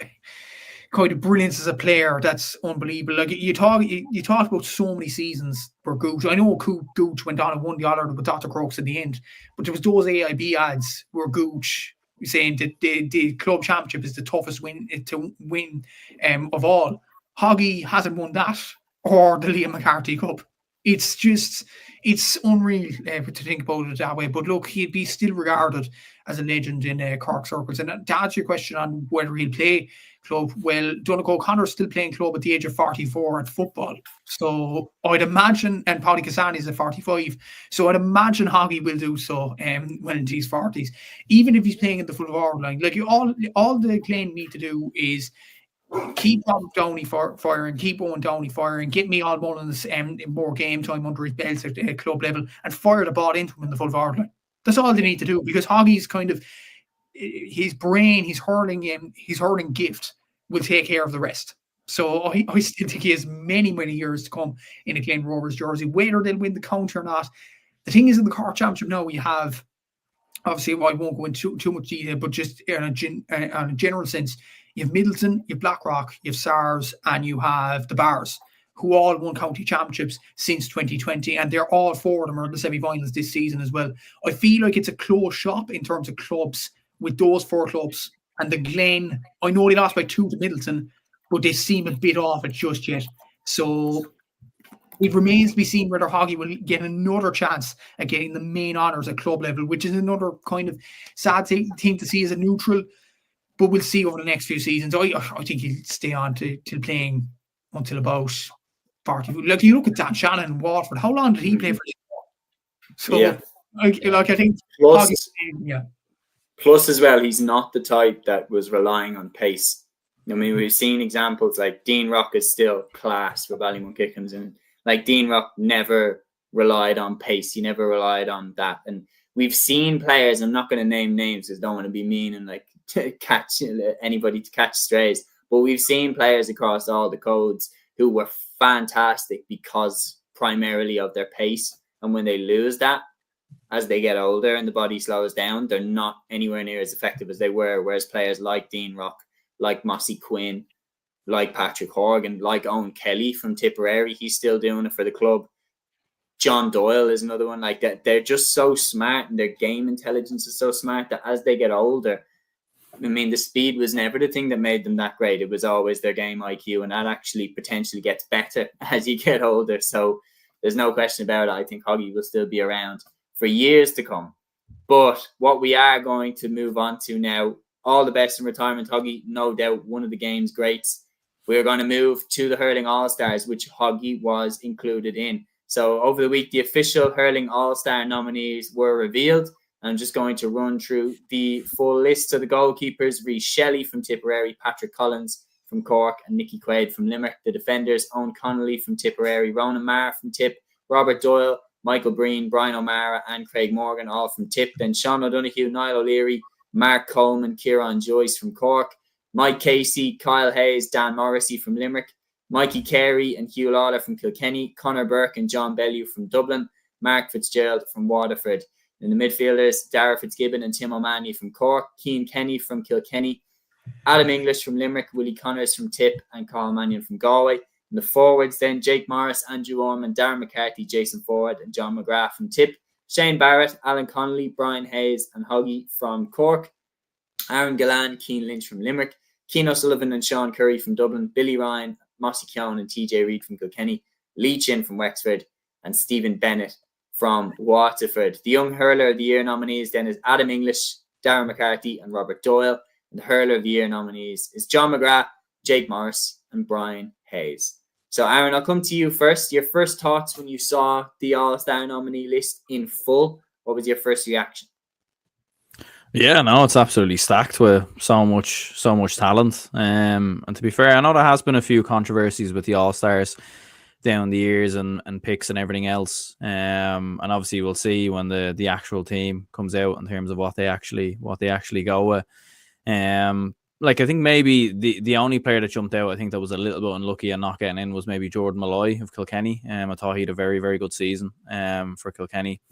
brilliance as a player, that's unbelievable. Like you talk about so many seasons where Gooch. I know Gooch went on and won the All-Ireland with Dr. Crooks in the end, but there was those AIB ads where Gooch saying that the club championship is the toughest win to win of all. Hoggy hasn't won that or the Liam McCarthy Cup. It's unreal to think about it that way. But look, he'd be still regarded as a legend in Cork circles. And to answer your question on whether he'll play club, well, Donegal O'Connor's still playing club at the age of 44 at football. So I'd imagine, and Paddy Cassani's at 45. So I'd imagine Hoggy will do so when into his 40s. Even if he's playing in the full forward line. Like all the Glen need to do is keep Downey firing, keep Owen Downey firing, get me all Mullins more game time under his belt at club level, and fire the ball into him in the full forward line. That's all they need to do, because Hoggy's kind of his brain, his hurling gift will take care of the rest. So I still think he has many, many years to come in a Glen Rovers jersey, whether they'll win the county or not. The thing is, in the Cork Championship now, we have, obviously, I won't go into too much detail, but just in a general sense, you have Middleton, you have Blackrock, you have SARS, and you have the Bars, who all won county championships since 2020, and they're all 4 of them are in the semi-finals this season as well. I feel like it's a close shop in terms of clubs with those 4 clubs. And the Glen, I know they lost by 2 to Middleton, but they seem a bit off it just yet. So it remains to be seen whether Hoggy will get another chance at getting the main honours at club level, which is another kind of sad thing to see as a neutral. But we'll see over the next few seasons. I think he'll stay on till playing until about 40. Like, you look at Dan Shannon in Waterford. How long did he play for? So, yeah. I think Plus, as well, he's not the type that was relying on pace. I mean, we've seen examples like Dean Rock is still class for Ballymun Kickham's, and like Dean Rock never relied on pace. He never relied on that. And we've seen players, I'm not going to name names because I don't want to be mean and like to catch anybody to catch strays, but we've seen players across all the codes who were fantastic because primarily of their pace. And when they lose that, as they get older and the body slows down, they're not anywhere near as effective as they were. Whereas players like Dean Rock, like Mossy Quinn, like Patrick Horgan, like Owen Kelly from Tipperary, he's still doing it for the club. John Doyle is another one like that. They're just so smart, and their game intelligence is so smart that as they get older, I mean, the speed was never the thing that made them that great. It was always their game IQ, and that actually potentially gets better as you get older. So there's no question about it. I think Hoggy will still be around for years to come. But what we are going to move on to now, all the best in retirement, Hoggy, no doubt one of the game's greats. We're going to move to the Hurling All-Stars, which Hoggy was included in. So over the week, the official Hurling All-Star nominees were revealed. I'm just going to run through the full list of the goalkeepers: Rhys Shelley from Tipperary, Patrick Collins from Cork, and Nicky Quaid from Limerick. The defenders: Owen Connolly from Tipperary, Ronan Maher from Tip, Robert Doyle, Michael Breen, Brian O'Mara, and Craig Morgan, all from Tip. Then Sean O'Donoghue, Niall O'Leary, Mark Coleman, Kieran Joyce from Cork, Mike Casey, Kyle Hayes, Dan Morrissey from Limerick, Mikey Carey and Hugh Lawler from Kilkenny, Conor Burke and John Bellew from Dublin, Mark Fitzgerald from Waterford. In the midfielders, Dara Fitzgibbon and Tim O'Mahony from Cork, Cian Kenny from Kilkenny, Adam English from Limerick, Willie Connors from Tip, and Carl Mannion from Galway. In the forwards, then Jake Morris, Andrew Orman, Darren McCarthy, Jason Ford, and John McGrath from Tip, Shane Barrett, Alan Connolly, Brian Hayes, and Hoggy from Cork, Aaron Gillan, Keane Lynch from Limerick, Keane O'Sullivan and Sean Curry from Dublin, Billy Ryan, Mossy Keown and TJ Reid from Kilkenny, Lee Chin from Wexford, and Stephen Bennett from Waterford. The Young Hurler of the Year nominees then is Adam English, Darren McCarthy, and Robert Doyle. And the Hurler of the Year nominees is John McGrath, Jake Morris, and Brian Hayes. So, Aaron, I'll come to you first. Your first thoughts when you saw the All-Star nominee list in full. What was your first reaction? Yeah, no, it's absolutely stacked with so much talent. And to be fair, I know there has been a few controversies with the All-Stars down the years and picks and everything else. And obviously we'll see when the actual team comes out in terms of what they actually go with. Like, I think maybe the only player that jumped out, I think that was a little bit unlucky and not getting in, was maybe Jordan Malloy of Kilkenny. I thought he had a very, very good season for Kilkenny.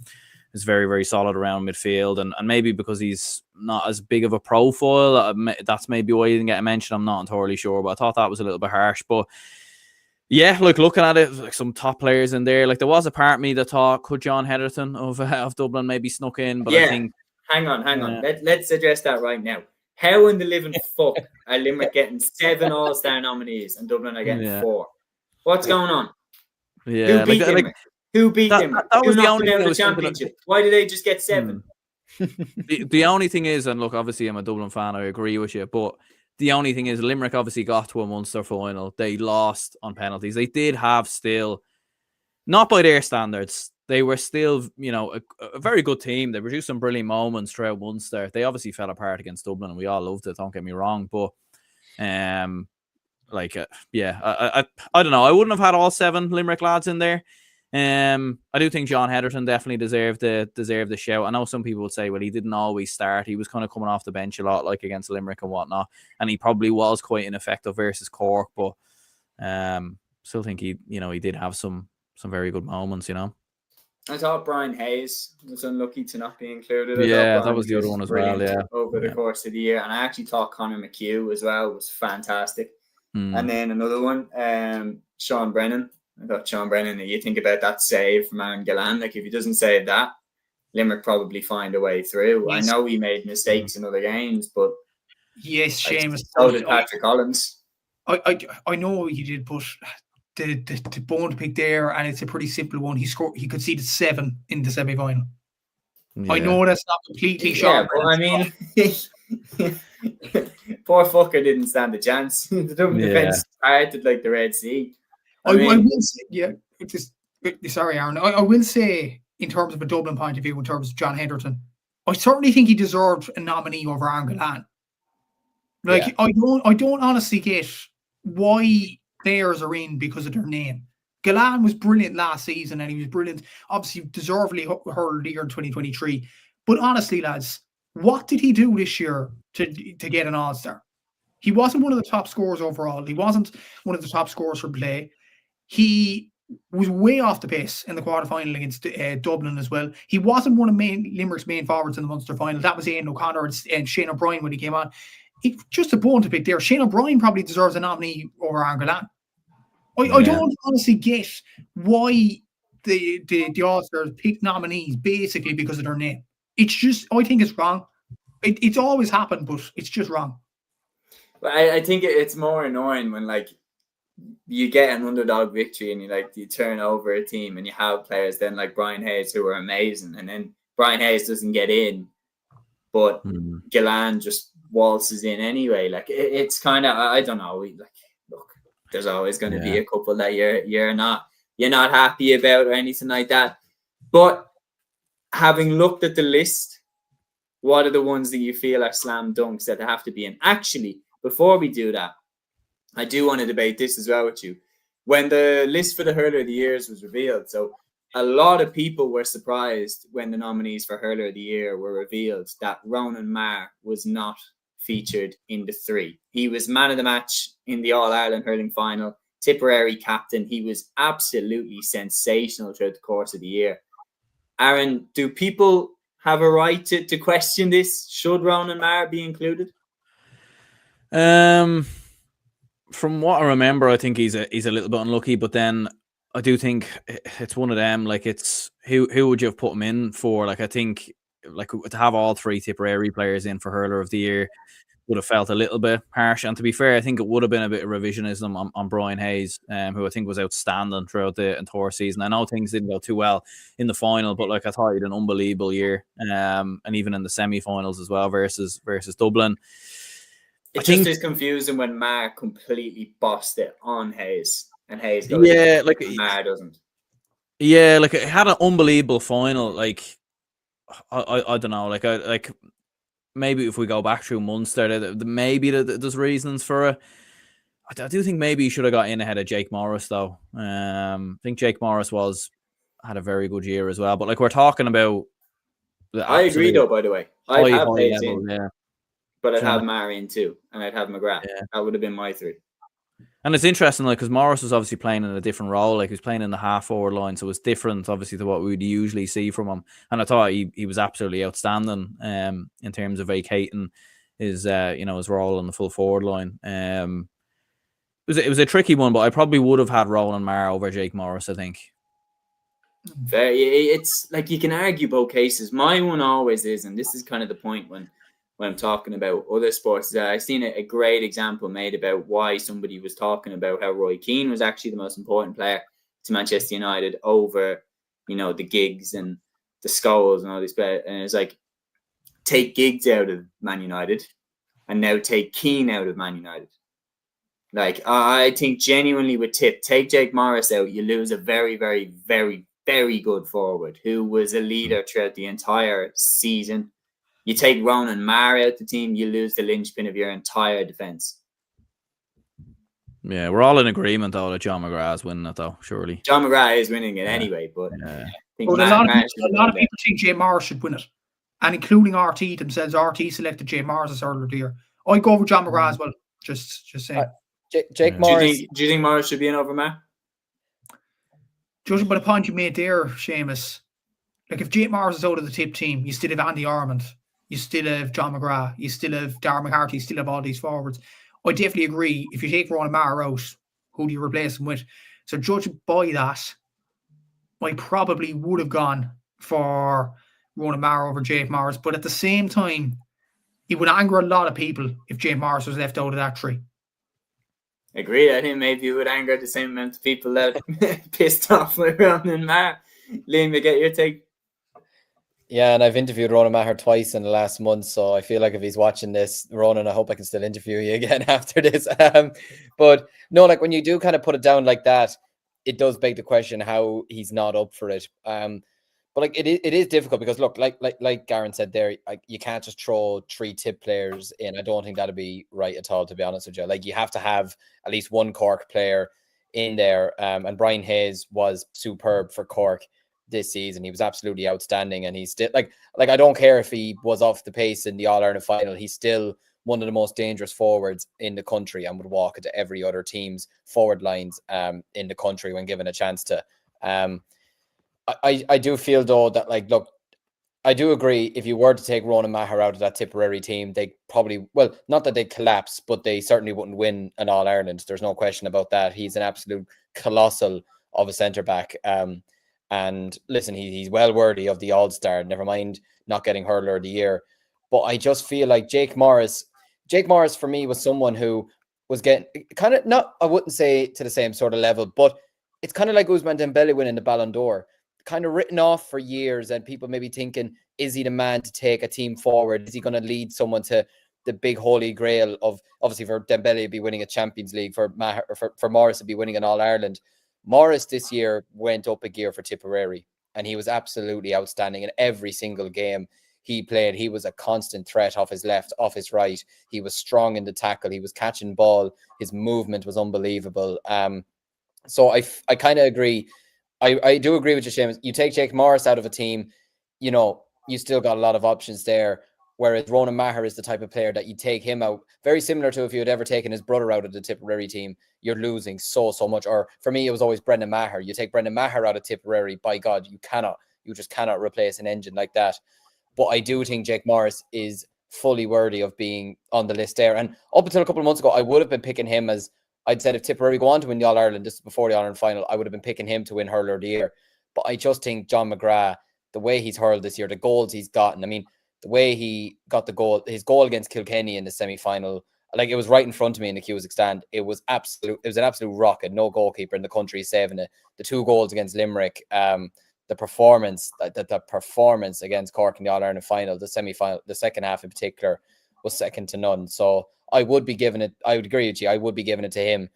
Is very, very solid around midfield, and maybe because he's not as big of a profile, that's maybe why he didn't get a mention. I'm not entirely sure, but I thought that was a little bit harsh. But yeah, look, looking at it, like some top players in there, like there was a part of me that thought, could John Heatherton of Dublin maybe snuck in? But yeah, I think hang on. Let's address that right now. How in the living fuck are Limerick getting 7 All-Star nominees and Dublin are getting 4? What's going on? Yeah, who beat Limerick? Who beat them? That was Who the knocked only them out thing of the championship? Why did they just get 7? The only thing is, and look, obviously I'm a Dublin fan, I agree with you, but the only thing is Limerick obviously got to a Munster final. They lost on penalties. They did have still, not by their standards, they were still, a very good team. They produced some brilliant moments throughout Munster. They obviously fell apart against Dublin and we all loved it, don't get me wrong, but I don't know. I wouldn't have had all 7 Limerick lads in there. I do think John Heatherton definitely deserved the shout. I know some people would say, well, he didn't always start. He was kind of coming off the bench a lot, like against Limerick and whatnot, and he probably was quite ineffective versus Cork. But still think he did have some very good moments. I thought Brian Hayes was unlucky to not be included. That was the other one as well. Yeah, over the course of the year, and I actually thought Conor McHugh as well was fantastic. And then another one, Sean Brennan. I thought Sean Brennan, you think about that save from Aaron Gillan, like if he doesn't save that, Limerick probably find a way through. Yes. I know he made mistakes in other games, but yes, Seamus. So did Patrick Collins. I know he did, but the bone to pick there, and it's a pretty simple one. He conceded 7 in the semi-final. Yeah. I know that's not completely sharp. But I mean, poor fucker didn't stand a chance. The Dublin defense started like the Red Sea. I will say, sorry, Aaron. I will say, in terms of a Dublin point of view, in terms of John Heatherton, I certainly think he deserved a nominee over Aaron Gillan. Like, I don't honestly get why players are in because of their name. Gillan was brilliant last season, and he was brilliant, obviously deservedly hurled the year in 2023. But honestly, lads, what did he do this year to get an All-Star? He wasn't one of the top scorers overall. He wasn't one of the top scorers for play. He was way off the pace in the quarterfinal against Dublin as well. He wasn't one of Limerick's main forwards in the Munster final. That was Aidan O'Connor and Shane O'Brien when he came on. It's just a bone to pick there. Shane O'Brien probably deserves a nominee over Aaron Gillan. I don't honestly get why the All-Stars pick nominees basically because of their name. It's just, I think it's wrong. It's always happened, but it's just wrong. But I think it's more annoying when like you get an underdog victory and you turn over a team and you have players then like Brian Hayes who are amazing, and then Brian Hayes doesn't get in, but Gillan just waltzes in anyway. Like it's kind of, I don't know. Look, there's always going to be a couple that you're not happy about or anything like that. But having looked at the list, what are the ones that you feel are slam dunks that have to be in? Actually, before we do that, I do want to debate this as well with you. When the list for the Hurler of the Years was revealed, so a lot of people were surprised when the nominees for Hurler of the Year were revealed that Ronan Maher was not featured in the 3. He was man of the match in the All-Ireland hurling final, Tipperary captain. He was absolutely sensational throughout the course of the year. Aaron, do people have a right to question this? Should Ronan Maher be included? From what I remember, I think he's a little bit unlucky, but then I do think it's one of them. Like, it's who would you have put him in for? Like, I think like to have all 3 Tipperary players in for Hurler of the Year would have felt a little bit harsh. And to be fair, I think it would have been a bit of revisionism on Brian Hayes, who I think was outstanding throughout the entire season. I know things didn't go too well in the final, but like I thought he had an unbelievable year, and even in the semi-finals as well versus Dublin. It just is confusing when Maher completely bossed it on Hayes, and Hayes goes, like Maher doesn't. Yeah, like it had an unbelievable final. Like I don't know, like maybe if we go back through Munster, maybe there's reasons for it. I do think maybe he should have got in ahead of Jake Morris, though. I think Jake Morris had a very good year as well. But like we're talking about, I agree, though. By the way, I'd have Hayes in, yeah. But I'd have Maher in too, and I'd have McGrath. Yeah. That would have been my 3. And it's interesting, like, because Morris was obviously playing in a different role. Like, he was playing in the half-forward line, so it was different, obviously, to what we would usually see from him. And I thought he was absolutely outstanding in terms of vacating his his role on the full forward line. It was a tricky one, but I probably would have had Ronan Maher over Jake Morris, I think. It's like you can argue both cases. My one always is, and this is kind of the point when I'm talking about other sports, I've seen a great example made about why somebody was talking about how Roy Keane was actually the most important player to Manchester United over, the Giggs and the Scholes and all these players. And it's like, take Giggs out of Man United and now take Keane out of Man United. Like, I think genuinely with take Jake Morris out, you lose a very, very, very, very good forward who was a leader throughout the entire season. You take Ronan Maher out the team, you lose the linchpin of your entire defence. Yeah, we're all in agreement, though, that John McGrath is winning it, though, surely. John McGrath is winning it anyway, but I think a lot of people think Jay Morris should win it, and including RT themselves. RT selected Jay Morris as earlier the year. I go over John McGrath as well. Just saying. Jake Morris. Do you think Morris should be in over Maher? Judging by the point you made there, Seamus, like if Jake Morris is out of the tip team, you still have Andy Armand. You still have John McGrath. You still have Darren McCarthy. You still have all these forwards. I definitely agree. If you take Ronan Maher out, who do you replace him with? So judging by that, I probably would have gone for Ronan Maher over Jake Morris. But at the same time, it would anger a lot of people if Jake Morris was left out of that 3. Agreed. I think maybe it would anger the same amount of people that pissed off with Ronan Maher. Liam, you get your take? Yeah, and I've interviewed Ronan Maher twice in the last month, so I feel like if he's watching this, Ronan, I hope I can still interview you again after this. But no, like when you do kind of put it down like that, it does beg the question how he's not up for it. But like it is difficult because look, like Garen said there, you can't just throw 3 tip players in. I don't think that'd be right at all, to be honest with you. Like you have to have at least one Cork player in there. And Brian Hayes was superb for Cork this season. He was absolutely outstanding, and he's still like I don't care if he was off the pace in the All-Ireland final, he's still one of the most dangerous forwards in the country and would walk into every other team's forward lines in the country when given a chance to. I do feel though that like look, I do agree if you were to take Ronan Maher out of that Tipperary team, they probably, well, not that they'd collapse, but they certainly wouldn't win an All-Ireland. There's no question about that. He's an absolute colossal of a centre-back. And listen, he's well worthy of the All-Star, never mind not getting Hurler of the Year. But I just feel like Jake Morris for me was someone who was getting kind of, not, I wouldn't say to the same sort of level, but it's kind of like Ousmane Dembele winning the Ballon d'Or, kind of written off for years, and people maybe thinking, is he the man to take a team forward? Is he going to lead someone to the big holy grail of, obviously for Dembele to be winning a Champions League, for Morris to be winning an All-Ireland. Morris this year went up a gear for Tipperary, and he was absolutely outstanding in every single game he played. He was a constant threat off his left, off his right. He was strong in the tackle. He was catching ball. His movement was unbelievable. So I kind of agree. I do agree with you, Seamus. You take Jake Morris out of a team, you know, you still got a lot of options there. Whereas Ronan Maher is the type of player that you take him out, very similar to if you had ever taken his brother out of the Tipperary team, you're losing so much. Or for me, it was always Brendan Maher. You take Brendan Maher out of Tipperary, by God, you just cannot replace an engine like that. But I do think Jake Morris is fully worthy of being on the list there. And up until a couple of months ago, I would have been picking him as, I'd said if Tipperary go on to win the All-Ireland, this is before the All-Ireland final, I would have been picking him to win Hurler of the Year. But I just think John McGrath, the way he's hurled this year, the goals he's gotten, I mean, the way he got the goal, his goal against Kilkenny in the semi-final, like it was right in front of me in the Cusack stand. It was an absolute rocket. No goalkeeper in the country saving it. The 2 goals against Limerick, the performance against Cork in the All-Ireland final, the semi-final, the second half in particular, was second to none. So I would be giving it, I would agree with you, I would be giving it to him.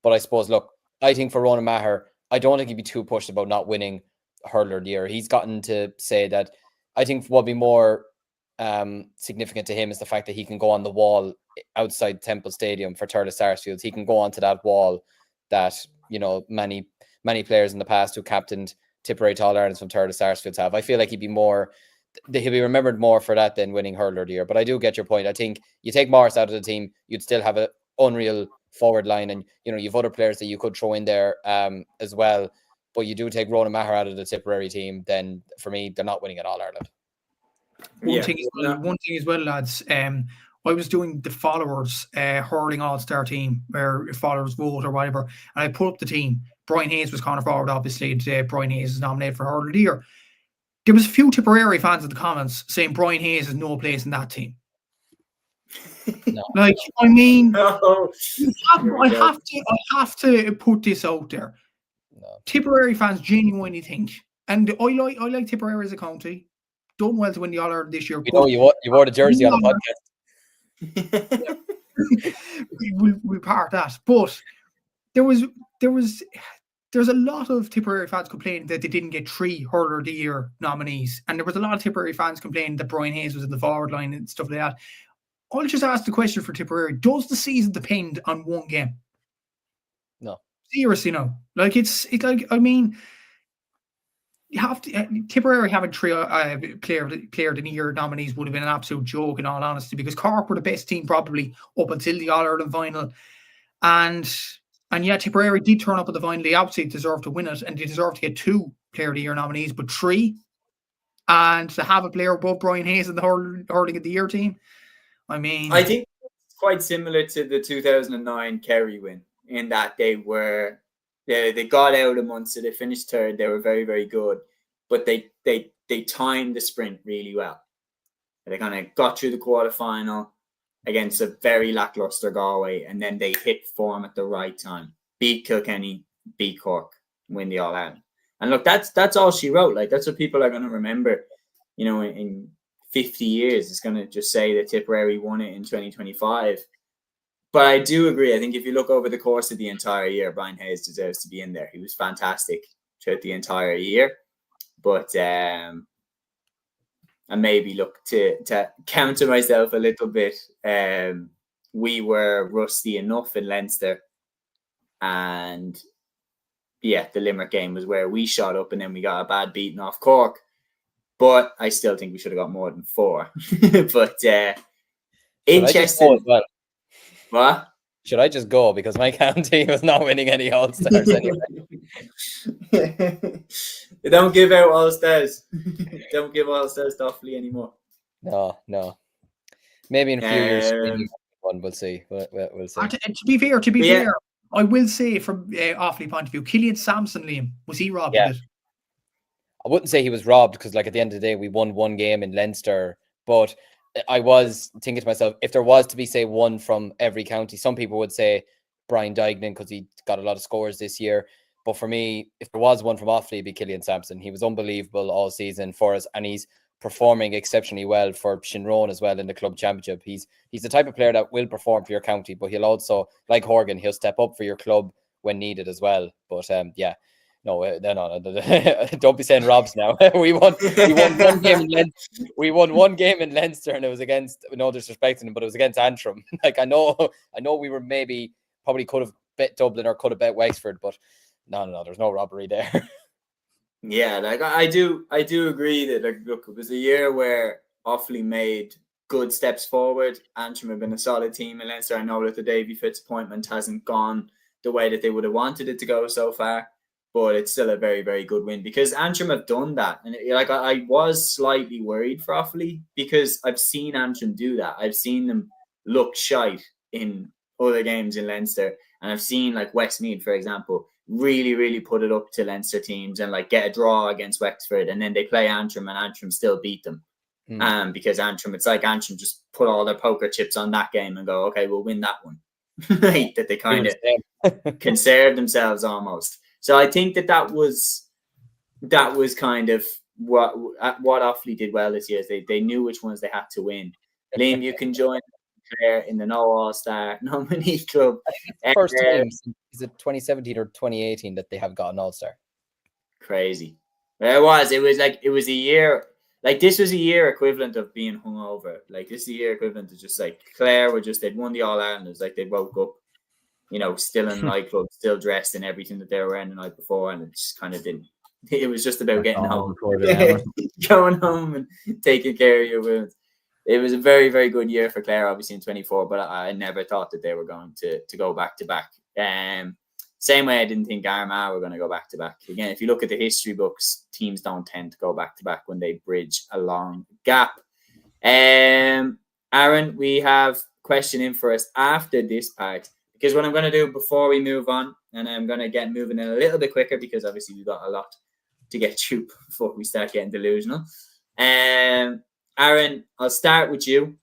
But I suppose, look, I think for Ronan Maher, I don't think he'd be too pushed about not winning Hurler of the Year. He's gotten to say that, I think what would be more significant to him is the fact that he can go on the wall outside Temple Stadium for Thurles Sarsfields. He can go onto that wall that, you know, many players in the past who captained Tipperary to All-Irelands from Thurles Sarsfields have. I feel like he'll be remembered more for that than winning Hurler of the Year. But I do get your point. I think you take Morris out of the team, you'd still have an unreal forward line, and you know, you've other players that you could throw in there as well. But you do take Ronan Maher out of the Tipperary team, then for me, they're not winning at All-Ireland. One thing as well, lads. I was doing the followers hurling all-star team, where followers vote or whatever, and I put up the team. Brian Hayes was corner forward, obviously. Brian Hayes is nominated for Hurler of the Year. There was a few Tipperary fans in the comments saying Brian Hayes has no place in that team. No. Like, I mean, I have to put this out there. No. Tipperary fans genuinely think, and I like Tipperary as a county. Done well to win the All-Ireland this year. You know, you wore the jersey on the podcast. We'll part that. But there's a lot of Tipperary fans complaining that they didn't get 3 Hurler of the Year nominees. And there was a lot of Tipperary fans complaining that Brian Hayes was in the forward line and stuff like that. I'll just ask the question for Tipperary. Does the season depend on one game? No. Seriously, no. Like, it's like, I mean, you have to, Tipperary having 3 player of the year nominees would have been an absolute joke, in all honesty, because Cork were the best team probably up until the All-Ireland final. And yeah, Tipperary did turn up at the final. They absolutely deserved to win it, and they deserved to get 2 player of the year nominees, but 3. And to have a player above Brian Hayes in the hurling of the year team, I mean, I think it's quite similar to the 2009 Kerry win, in that they got out of Munster, they finished 3rd, they were very, very good, but they timed the sprint really well. They kind of got through the quarterfinal against a very lackluster Galway, and then they hit form at the right time, beat Kilkenny, beat Cork, win the All-Ireland. And look, that's all she wrote. Like, that's what people are going to remember, you know, in 50 years. It's going to just say that Tipperary won it in 2025. But I do agree. I think if you look over the course of the entire year, Brian Hayes deserves to be in there. He was fantastic throughout the entire year. But and maybe look to counter myself a little bit. We were rusty enough in Leinster, and yeah, the Limerick game was where we shot up, and then we got a bad beating off Cork. But I still think we should have got more than 4. But interesting. What? Should I just go, because my county was not winning any All-Stars anyway? They don't give out All-Stars. Don't give All-Stars to Offaly anymore. No. Maybe in a few years, we'll see. We'll see. To be fair, I will say from Offaly point of view, Cúilín Sampson, Liam, was he robbed of it? I wouldn't say he was robbed, because like at the end of the day, we won 1 game in Leinster, but I was thinking to myself, if there was to be, say, 1 from every county, some people would say Brian Duignan, because he got a lot of scores this year. But for me, if there was 1 from Offaly, it'd be Cúilín Sampson. He was unbelievable all season for us, and he's performing exceptionally well for Shinrone as well in the club championship. He's the type of player that will perform for your county, but he'll also, like Horgan, he'll step up for your club when needed as well. But no, don't be saying Robs now. we won 1 game in Leinster. We won 1 game in Leinster, and it was against, no disrespecting him, but it was against Antrim. Like, I know we were probably could have bet Dublin or could have bet Wexford, but no, there's no robbery there. Yeah, like I do agree that like look, it was a year where Offaly made good steps forward. Antrim have been a solid team in Leinster. I know that the Davy Fitz appointment hasn't gone the way that they would have wanted it to go so far, but it's still a very, very good win because Antrim have done that. And like I was slightly worried for Offaly because I've seen Antrim do that. I've seen them look shite in other games in Leinster, and I've seen like Westmeath, for example, really, really put it up to Leinster teams and like get a draw against Wexford, and then they play Antrim and Antrim still beat them. Because Antrim, it's like Antrim just put all their poker chips on that game and go, okay, we'll win that one. Right? That they kind of conserve themselves almost. So I think that was kind of what Offaly did well this year. Is they knew which ones they had to win. Liam, you can join Clare in the No All-Star nominee club. First time, is it 2017 or 2018 that they have got an All-Star? Crazy. It was a year. Like this was a year equivalent of being hungover. Like this is a year equivalent to just like Clare they'd won the All-Ireland. It was like they woke up, still in nightclub, still dressed in everything that they were wearing the night before, and it just kind of didn't. It was just about getting home, going home and taking care of your wounds. It was a very, very good year for Clare, obviously in 24, but I never thought that they were going to go back to back. Same way I didn't think Armagh were going to go back to back. Again, if you look at the history books, teams don't tend to go back to back when they bridge a long gap. Aaron, we have a question in for us after this part, because what I'm going to do before we move on, and I'm going to get moving in a little bit quicker because obviously we've got a lot to get through before we start getting delusional. Aaron, I'll start with you.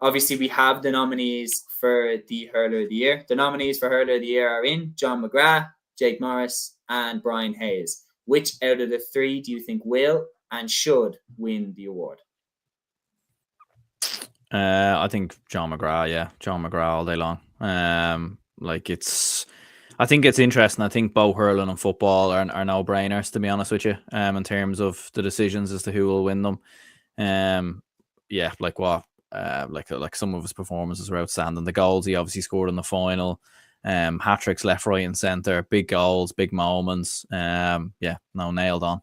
Obviously, we have the nominees for the Hurler of the Year. The nominees for Hurler of the Year are in John McGrath, Jake Morris, and Brian Hayes. Which out of the three do you think will and should win the award? I think John McGrath. Yeah, John McGrath all day long. I think it's interesting. I think both hurling and football are no-brainers, to be honest with you, in terms of the decisions as to who will win them. Like some of his performances were outstanding. The goals he obviously scored in the final, hat-tricks left, right and centre, big goals, big moments. Nailed on.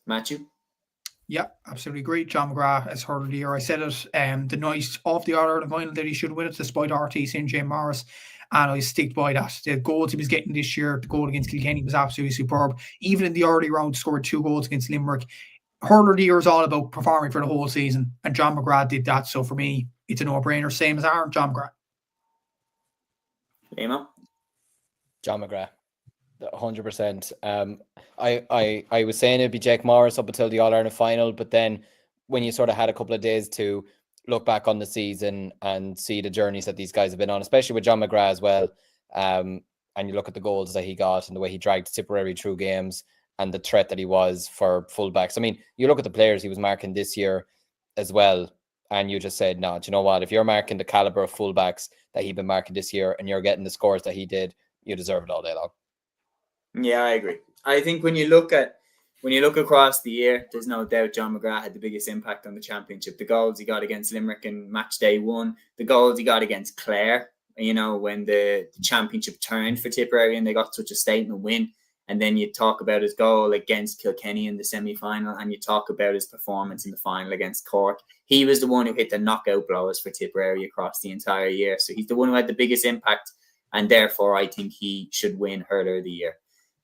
Matthew? Yeah, absolutely agree. John McGrath as Hurler of the Year. I said it the night of the All-Ireland final that he should win it despite RT saying Jake Morris, and I stick by that. The goals he was getting this year, the goal against Kilkenny was absolutely superb. Even in the early round, scored 2 goals against Limerick. Hurler of the Year is all about performing for the whole season, and John McGrath did that. So for me, it's a no-brainer. Same as Aaron, John McGrath. Emo? John McGrath, 100%. I was saying it'd be Jake Morris up until the All-Ireland final, but then when you sort of had a couple of days to look back on the season and see the journeys that these guys have been on, especially with John McGrath as well, and you look at the goals that he got and the way he dragged Tipperary through games and the threat that he was for fullbacks. I mean, you look at the players he was marking this year as well, and you just said, no, do you know what? If you're marking the caliber of fullbacks that he'd been marking this year and you're getting the scores that he did, you deserve it all day long. Yeah, I agree. I think when you look across the year, there's no doubt John McGrath had the biggest impact on the championship. The goals he got against Limerick in match day 1, the goals he got against Clare, when the championship turned for Tipperary and they got such a statement win. And then you talk about his goal against Kilkenny in the semi-final, and you talk about his performance in the final against Cork. He was the one who hit the knockout blows for Tipperary across the entire year. So he's the one who had the biggest impact, and therefore I think he should win Hurler of the Year.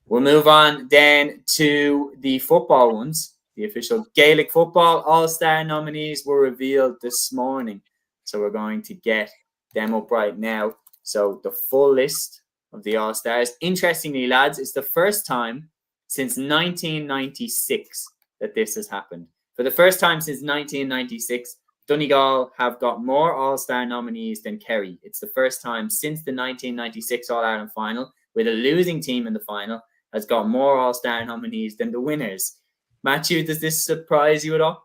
We'll move on then to the football ones. The official Gaelic Football All-Star nominees were revealed this morning. So we're going to get them up right now. So the full list of the All-Stars. Interestingly, lads, it's the first time since 1996 that this has happened. For the first time since 1996, Donegal have got more All-Star nominees than Kerry. It's the first time since the 1996 All-Ireland final, with a losing team in the final, has got more All-Star nominees than the winners. Matthew, does this surprise you at all?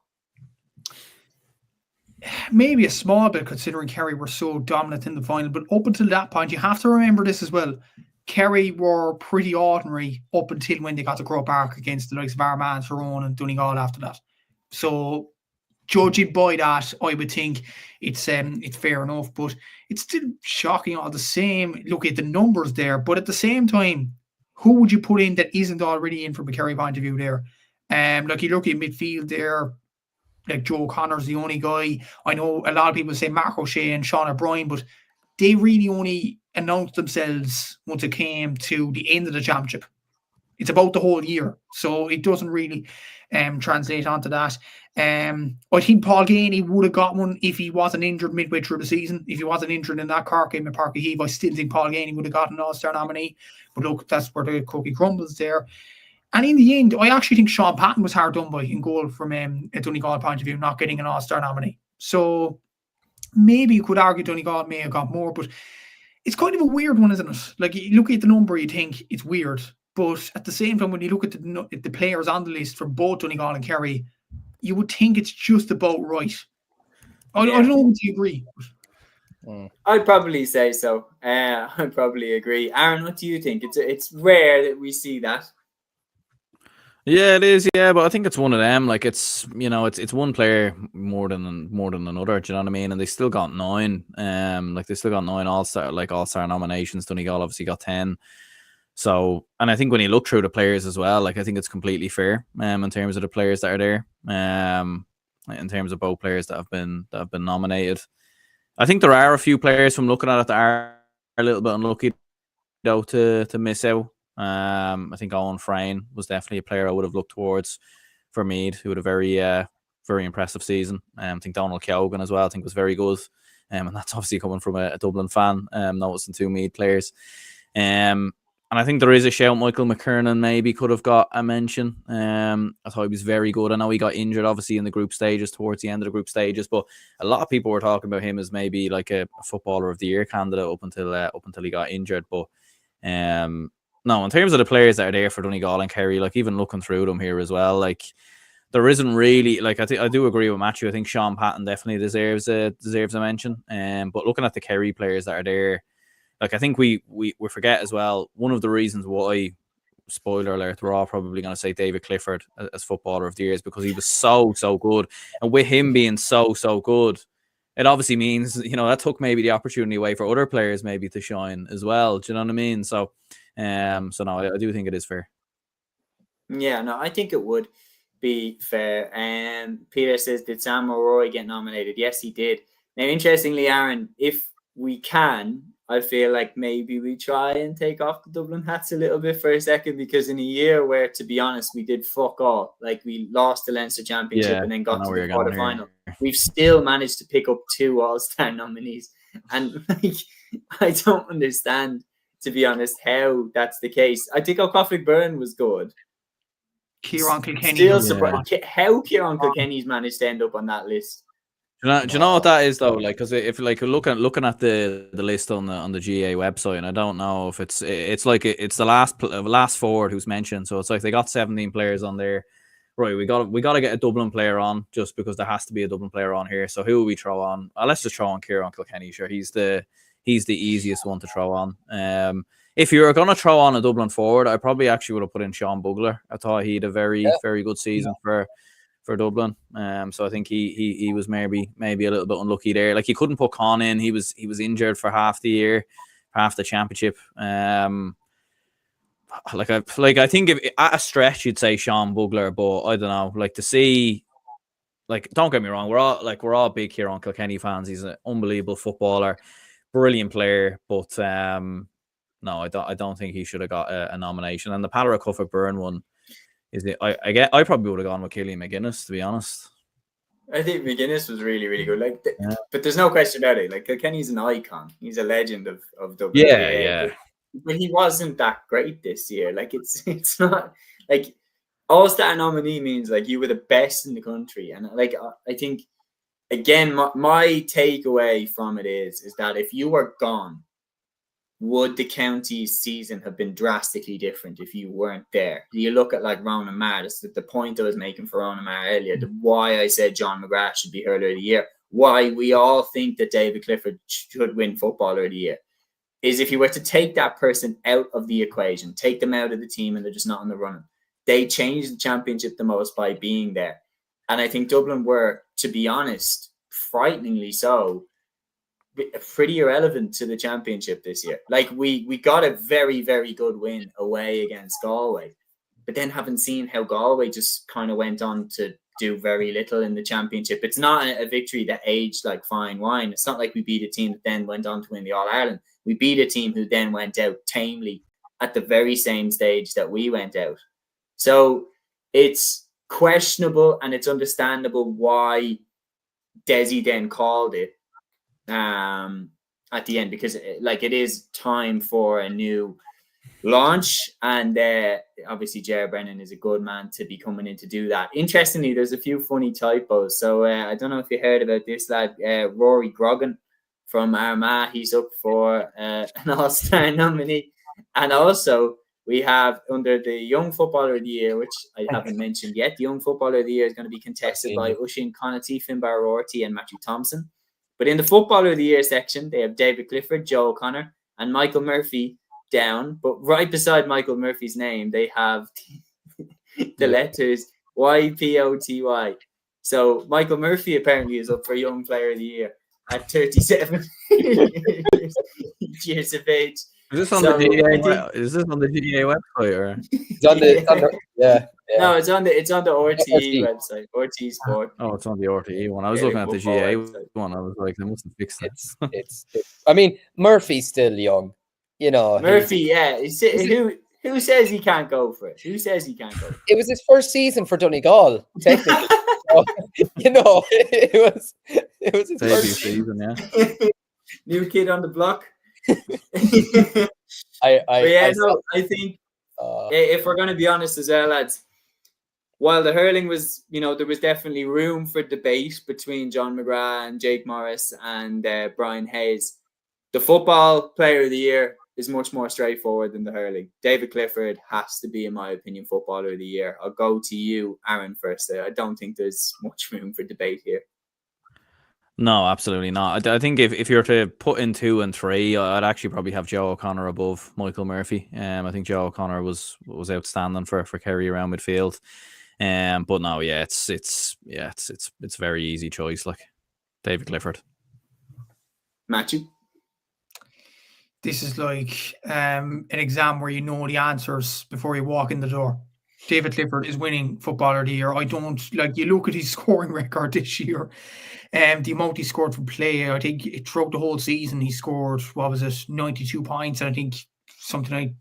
Maybe a small bit, considering Kerry were so dominant in the final. But up until that point, you have to remember this as well. Kerry were pretty ordinary up until when they got to Croke Park against the likes of Armagh, Tyrone and Donegal after that. So judging by that, I would think it's fair enough. But it's still shocking all the same. Look at the numbers there. But at the same time, who would you put in that isn't already in from a Kerry point of view there? Like you look at midfield there, like Joe Connor's the only guy. I know a lot of people say Mark O'Shea and Sean O'Brien, but they really only announced themselves once it came to the end of the championship. It's about the whole year, so it doesn't really translate onto that. I think Paul Ganey would have got one if he wasn't injured midway through the season. If he wasn't injured in that Cork game at Park Heave, I still think Paul Ganey would have gotten an All-Star nominee. But look, that's where the cookie crumbles there. And in the end, I actually think Sean Patton was hard done by in goal from a Donegal point of view, not getting an All-Star nominee. So maybe you could argue Donegal may have got more, but it's kind of a weird one, isn't it? Like, you look at the number, you think it's weird. But at the same time, when you look at the players on the list for both Donegal and Kerry, you would think it's just about right. I don't know if you agree. I'd probably say so. I'd probably agree. Aaron, what do you think? It's rare that we see that. Yeah, it is. Yeah, but I think it's one of them. Like, it's it's one player more than another. Do you know what I mean? And they still got 9. Like they still got 9 all-star nominations. Donegal obviously got 10. So, and I think when you look through the players as well, like I think it's completely fair. In terms of the players that are there. In terms of both players that have been nominated. I think there are a few players from looking at it that are a little bit unlucky though to miss out. I think Owen Frayne was definitely a player I would have looked towards for Meath, who had a very impressive season. I think Donald Keoghan as well, I think was very good. And that's obviously coming from a Dublin fan, noticing 2 Meath players. And I think there is a shout. Michael McKernan maybe could have got a mention. I thought he was very good. I know he got injured, obviously, in the group stages, towards the end of the group stages. But a lot of people were talking about him as maybe like a Footballer of the Year candidate up until he got injured. But no, in terms of the players that are there for Donegal and Kerry, like even looking through them here as well, like there isn't really like I do agree with Matthew. I think Sean Patton definitely deserves a mention. But looking at the Kerry players that are there. Like I think we forget as well, one of the reasons why, spoiler alert, we're all probably going to say David Clifford as Footballer of the Year is because he was so good. And with him being so good, it obviously means, that took maybe the opportunity away for other players maybe to shine as well. Do you know what I mean? So, no, I do think it is fair. Yeah, no, I think it would be fair. Peter says, did Sam O'Roy get nominated? Yes, he did. Now, interestingly, Aaron, if we can, I feel like maybe we try and take off the Dublin hats a little bit for a second, because in a year where, to be honest, we did fuck all, like we lost the Leinster Championship and then got to the quarterfinal, we've still managed to pick up 2 All-Star nominees. And like, I don't understand, to be honest, how that's the case. I think O'Coughlin Byrne was good. Kieran Kilkenny. Still surprised how Kieran Kilkenny's managed to end up on that list. Do you know what that is though? Like, because if like looking at the list on the GA website, and I don't know if it's the last forward who's mentioned. So it's like they got 17 players on there. Right, we got to get a Dublin player on, just because there has to be a Dublin player on here. So who will we throw on? Let's just throw on Kieran Kilkenny. Sure, he's the easiest one to throw on. If you were going to throw on a Dublin forward, I probably actually would have put in Sean Bugler. I thought he had a very good season for Dublin. So I think he was maybe a little bit unlucky there. Like, he couldn't put Con in. He was injured for half the year, half the championship. I think if at a stretch you'd say Sean Bugler, but I don't know. Like, to see, like, don't get me wrong, we're all big Kieran Kilkenny fans. He's an unbelievable footballer, brilliant player, but no, I don't think he should have got a nomination. And the Padara Cufford Byrne one, I probably would have gone with Cúilín McGuinness, to be honest. I think McGuinness was really, really good. Like, but there's no question about it. Like, Kilkenny's an icon. He's a legend of Dublin. Yeah. But he wasn't that great this year. Like, it's not like All-Star nominee means like you were the best in the country. And like, I think again, my takeaway from it is that if you were gone, would the county's season have been drastically different if you weren't there? You look at like Ronan Marr, that's the point I was making for Ronan Marr earlier, why I said John McGrath should be Hurler of the Year, why we all think that David Clifford should win Footballer of the Year, is if you were to take that person out of the equation, take them out of the team and they're just not in the running, they changed the championship the most by being there. And I think Dublin were, to be honest, frighteningly so, pretty irrelevant to the championship this year. Like we got a very, very good win away against Galway, but then haven't seen how Galway just kind of went on to do very little in the championship. It's not a victory that aged like fine wine. It's not like we beat a team that then went on to win the All-Ireland. We beat a team who then went out tamely at the very same stage that we went out. So it's questionable, and it's understandable why Desi then called it at the end, because it is time for a new launch, and obviously Ger Brennan is a good man to be coming in to do that. Interestingly, there's a few funny typos. So I don't know if you heard about this lad, Rory Grogan from Armagh. He's up for an All-Star nominee. And also we have under the Young Footballer of the Year, which I haven't mentioned yet, the Young Footballer of the Year is going to be contested by Oisin Connaughty, Finbar O'Rourke and Matthew Thompson. But in the Footballer of the Year section, they have David Clifford, Joe O'Connor and Michael Murphy down. But right beside Michael Murphy's name, they have the letters YPOTY. So Michael Murphy apparently is up for Young Player of the Year at 37 years of age. Is this on the GA? Is this on the GA website or? It's on the yeah. No, it's on the RTE website. RTE Sport. Oh, it's on the RTE one. I was looking at the GA one. I was like, they must have fixed it. It's. I mean, Murphy's still young, you know. Murphy, yeah. Who says he can't go for it? Who says he can't go for it? It was his first season for Donegal, technically. So, you know, it was his first season, yeah. New kid on the block. I think if we're going to be honest as well, lads, while the hurling was, there was definitely room for debate between John McGrath and Jake Morris and Brian Hayes. The Football Player of the Year is much more straightforward than the hurling. David Clifford has to be, in my opinion, Footballer of the Year. I'll go to you, Aaron, first. I don't think there's much room for debate here. No, absolutely not. I think if you're to put in 2 and 3, I'd actually probably have Joe O'Connor above Michael Murphy. I think Joe O'Connor was outstanding for Kerry around midfield. But no, yeah, it's a very easy choice, like David Clifford. Matthew? This is like an exam where you know the answers before you walk in the door. David Clifford is winning Footballer of the Year. I don't you look at his scoring record this year, the amount he scored from play. I think throughout the whole season he scored 92 points, and I think something like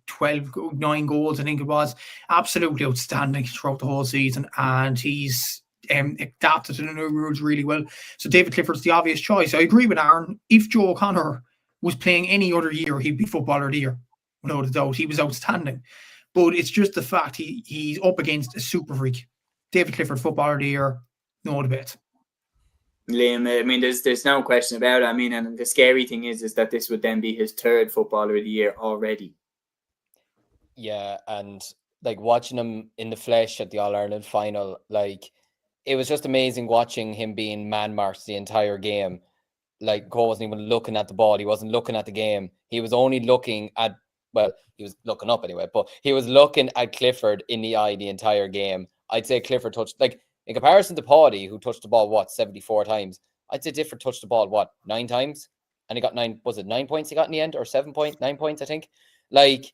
9 goals. I think it was absolutely outstanding throughout the whole season, and he's adapted to the new rules really well. So David Clifford's the obvious choice. I agree with Aaron. If Joe O'Connor was playing any other year, he'd be Footballer of the Year, without a doubt. He was outstanding. But it's just the fact he's up against a super freak. David Clifford, Footballer of the Year, no debate. Liam, I mean, there's no question about it. I mean, and the scary thing is that this would then be his 3rd Footballer of the Year already. Yeah, and like watching him in the flesh at the All-Ireland final, like it was just amazing watching him being man-marked the entire game. Like, Cole wasn't even looking at the ball. He wasn't looking at the game. He was only looking at, well, he was looking up anyway, but he was looking at Clifford in the eye the entire game. I'd say Clifford touched, like, in comparison to Paddy, who touched the ball, 74 times? I'd say Clifford touched the ball, 9 times? And he got 9, was it 9 points he got in the end? Or 9 points, I think? Like,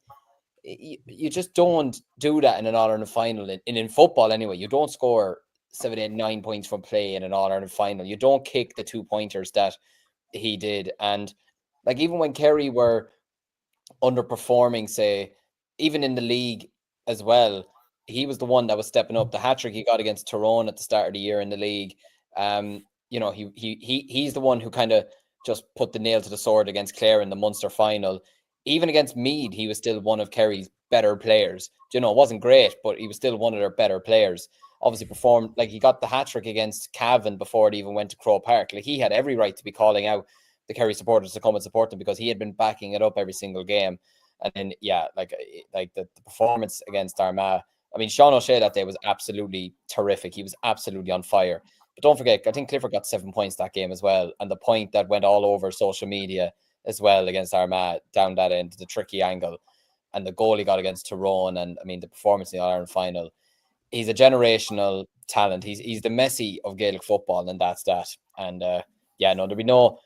you just don't do that in an All-Ireland final. In football, anyway, you don't score 7, 8, 9 points from play in an All-Ireland final. You don't kick the 2-pointers that he did. And, like, even when Kerry were underperforming, say, even in the league as well, he was the one that was stepping up. The hat-trick he got against Tyrone at the start of the year in the league, he's the one who kind of just put the nail to the sword against Clare in the Munster final. Even against Meath, he was still one of Kerry's better players. It wasn't great, but he was still one of their better players. Obviously performed, like, he got the hat-trick against Cavan before it even went to Croke Park. Like, he had every right to be calling out the Kerry supporters to come and support them, because he had been backing it up every single game. And then, yeah, like the performance against Armagh. I mean, Sean O'Shea that day was absolutely terrific. He was absolutely on fire. But don't forget, I think Clifford got 7 points that game as well. And the point that went all over social media as well against Armagh down that end, the tricky angle, and the goal he got against Tyrone, and I mean the performance in the All-Ireland final. He's a generational talent. He's the Messi of Gaelic football, and that's that. And there'll be no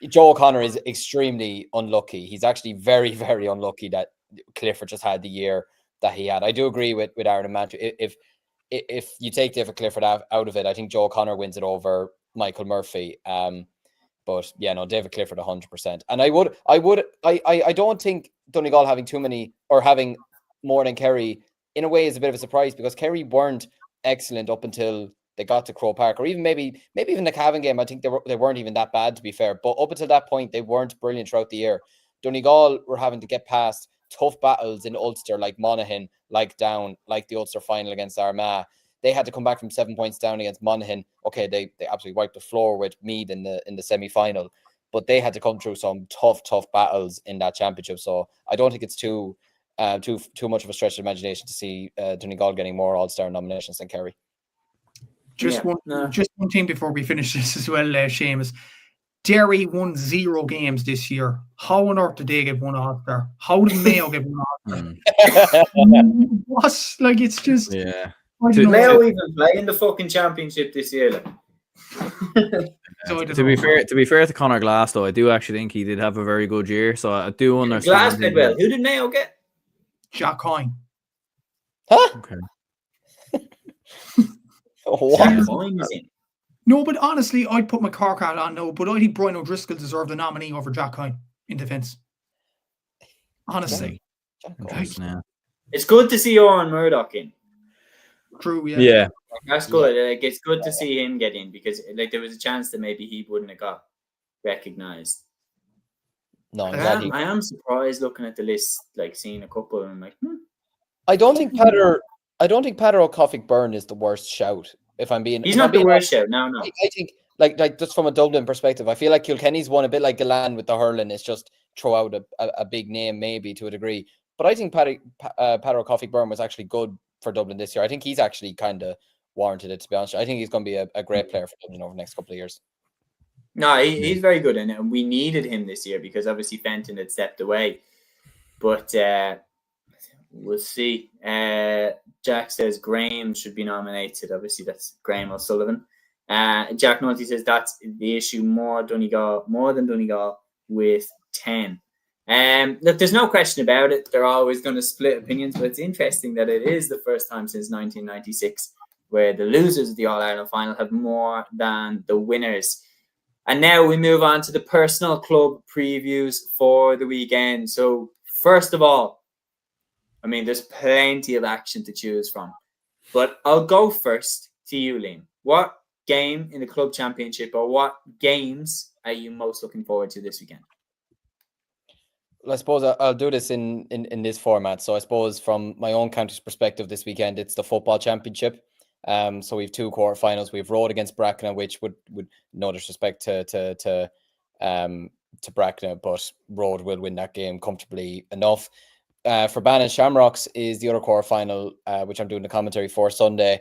Joe O'Connor is extremely unlucky. He's actually very, very unlucky that Clifford just had the year that he had. I do agree with Aaron and Matthew. If you take David Clifford out of it, I think Joe O'Connor wins it over Michael Murphy. But yeah, no, David Clifford 100%. And I don't think Donegal having too many or having more than Kerry in a way is a bit of a surprise, because Kerry weren't excellent up until they got to Croke Park, or even maybe even the Cavan game. I think they weren't even that bad, to be fair. But up until that point, they weren't brilliant throughout the year. Donegal were having to get past tough battles in Ulster, like Monaghan, like Down, like the Ulster final against Armagh. They had to come back from 7 points down against Monaghan. Okay, they absolutely wiped the floor with Meath in the semi-final, but they had to come through some tough battles in that championship. So I don't think it's too much of a stretch of imagination to see Donegal getting more All-Star nominations than Kerry. Just one thing before we finish this as well, Seamus. Derry won 0 games this year. How on earth did they get one All-Star? How did Mayo get one All-Star? What? Like, it's just... Yeah. Did Mayo even play in the fucking championship this year? Like? To be fair to Conor Glass, though, I do actually think he did have a very good year. So I do understand. Glass played well. Who did Mayo get? Jack Coyne. Huh? Okay. What? No, but honestly, I'd put my Cork hat on now, but I think Brian O'Driscoll deserved a nominee over Jack Coyne in defence. Honestly. Yeah. It's good to see Oran Murdoch in. True, yeah. Yeah. That's good. Like, it's good to see him get in, because like there was a chance that maybe he wouldn't have got recognised. No, I am surprised looking at the list, like seeing a couple, and I'm like, I don't think Pater O'Coffey Byrne is the worst shout. If I'm being, he's not the worst shout. No. I think like just from a Dublin perspective, I feel like Kilkenny's one a bit like Galan with the hurling. It's just throw out a big name maybe to a degree. But I think Pater O'Coffey Byrne was actually good for Dublin this year. I think he's actually kind of warranted it, to be honest. I think he's going to be a great player for Dublin over the next couple of years. No, he's very good in it, and we needed him this year because obviously Fenton had stepped away. But we'll see. Jack says Graham should be nominated. Obviously, that's Graham O'Sullivan. Jack Nolte says that's the issue more than Donegal with 10. Look, there's no question about it. They're always going to split opinions, but it's interesting that it is the first time since 1996 where the losers of the All-Ireland final have more than the winners. And now we move on to the personal club previews for the weekend. So first of all, I mean, there's plenty of action to choose from, but I'll go first to you, Liam. What game in the club championship, or what games are you most looking forward to this weekend? Well, I suppose I'll do this in this format. So I suppose from my own county's perspective this weekend, it's the football championship. So we have 2 quarterfinals. We have Road against Bracknell, which would no disrespect to Bracknell, but Road will win that game comfortably enough. For Bannon Shamrocks is the other quarterfinal, which I'm doing the commentary for Sunday.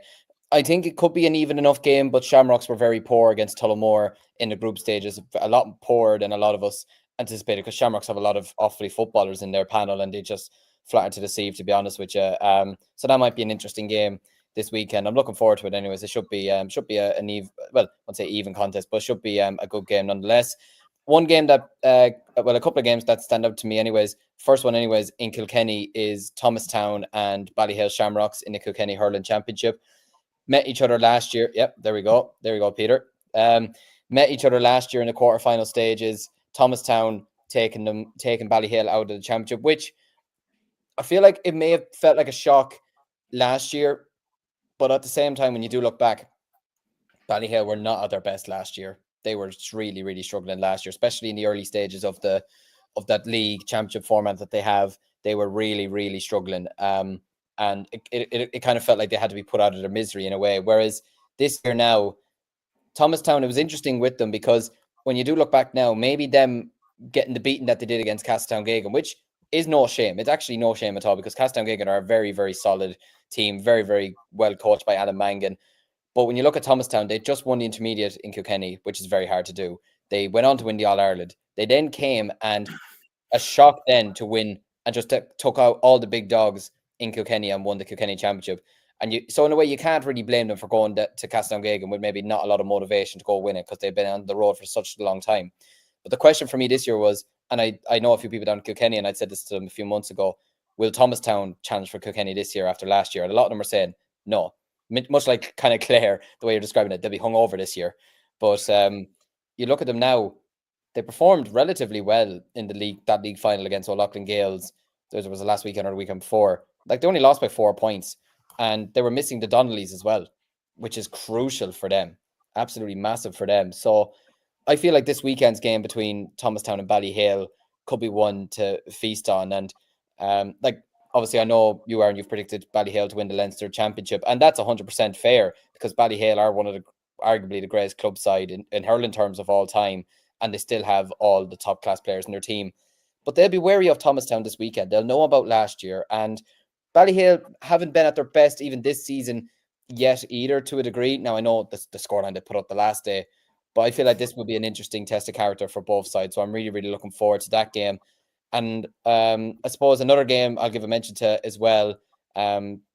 I think it could be an even enough game, but Shamrocks were very poor against Tullamore in the group stages, a lot poorer than a lot of us anticipated, because Shamrocks have a lot of Offaly footballers in their panel, and they just flattered to deceive, to be honest with you. So that might be an interesting game this weekend. I'm looking forward to it anyways. It should be an even, well, I'd say even contest, but it should be a good game nonetheless. One game that, a couple of games that stand out to me anyways. First one anyways in Kilkenny is Thomastown and Ballyhale Shamrocks in the Kilkenny Hurling Championship. Met each other last year. Yep, there we go, Peter. Met each other last year in the quarterfinal stages. Thomastown taking Ballyhale out of the championship, which I feel like it may have felt like a shock last year, but at the same time, when you do look back, Ballyhale were not at their best last year. They were just really, really struggling last year, especially in the early stages of that league championship format that they have. They were really, really struggling. And it kind of felt like they had to be put out of their misery in a way. Whereas this year now, Thomastown, it was interesting with them because when you do look back now, maybe them getting the beating that they did against Castletown-Gagan, which is no shame. It's actually no shame at all, because Castletown-Gagan are a very, very solid team, very, very well coached by Alan Mangan. But when you look at Thomastown, they just won the intermediate in Kilkenny, which is very hard to do. They went on to win the All-Ireland. They then came and a shock then to win and just took out all the big dogs in Kilkenny and won the Kilkenny Championship. And so in a way, you can't really blame them for going to Castletown-Gagan with maybe not a lot of motivation to go win it, because they've been on the road for such a long time. But the question for me this year was, and I know a few people down in Kilkenny, and I'd said this to them a few months ago, will Thomastown challenge for Kilkenny this year after last year? And a lot of them are saying no. Much like kind of Clare, the way you're describing it, they'll be hungover this year. But you look at them now, they performed relatively well in that league final against O'Loughlin Gales. There was the last weekend or the weekend before. Like, they only lost by 4 points, and they were missing the Donnellys as well, which is crucial for them. Absolutely massive for them. So I feel like this weekend's game between Thomastown and Ballyhale could be one to feast on. And obviously, I know you've predicted Ballyhale to win the Leinster Championship, and that's 100% fair, because Ballyhale are one of arguably the greatest club side in hurling terms of all time, and they still have all the top class players in their team. But they'll be wary of Thomastown this weekend. They'll know about last year, and Ballyhale haven't been at their best even this season yet either, to a degree. Now, I know the scoreline they put up the last day, but I feel like this will be an interesting test of character for both sides. So I'm really, really looking forward to that game. And I suppose another game I'll give a mention to as well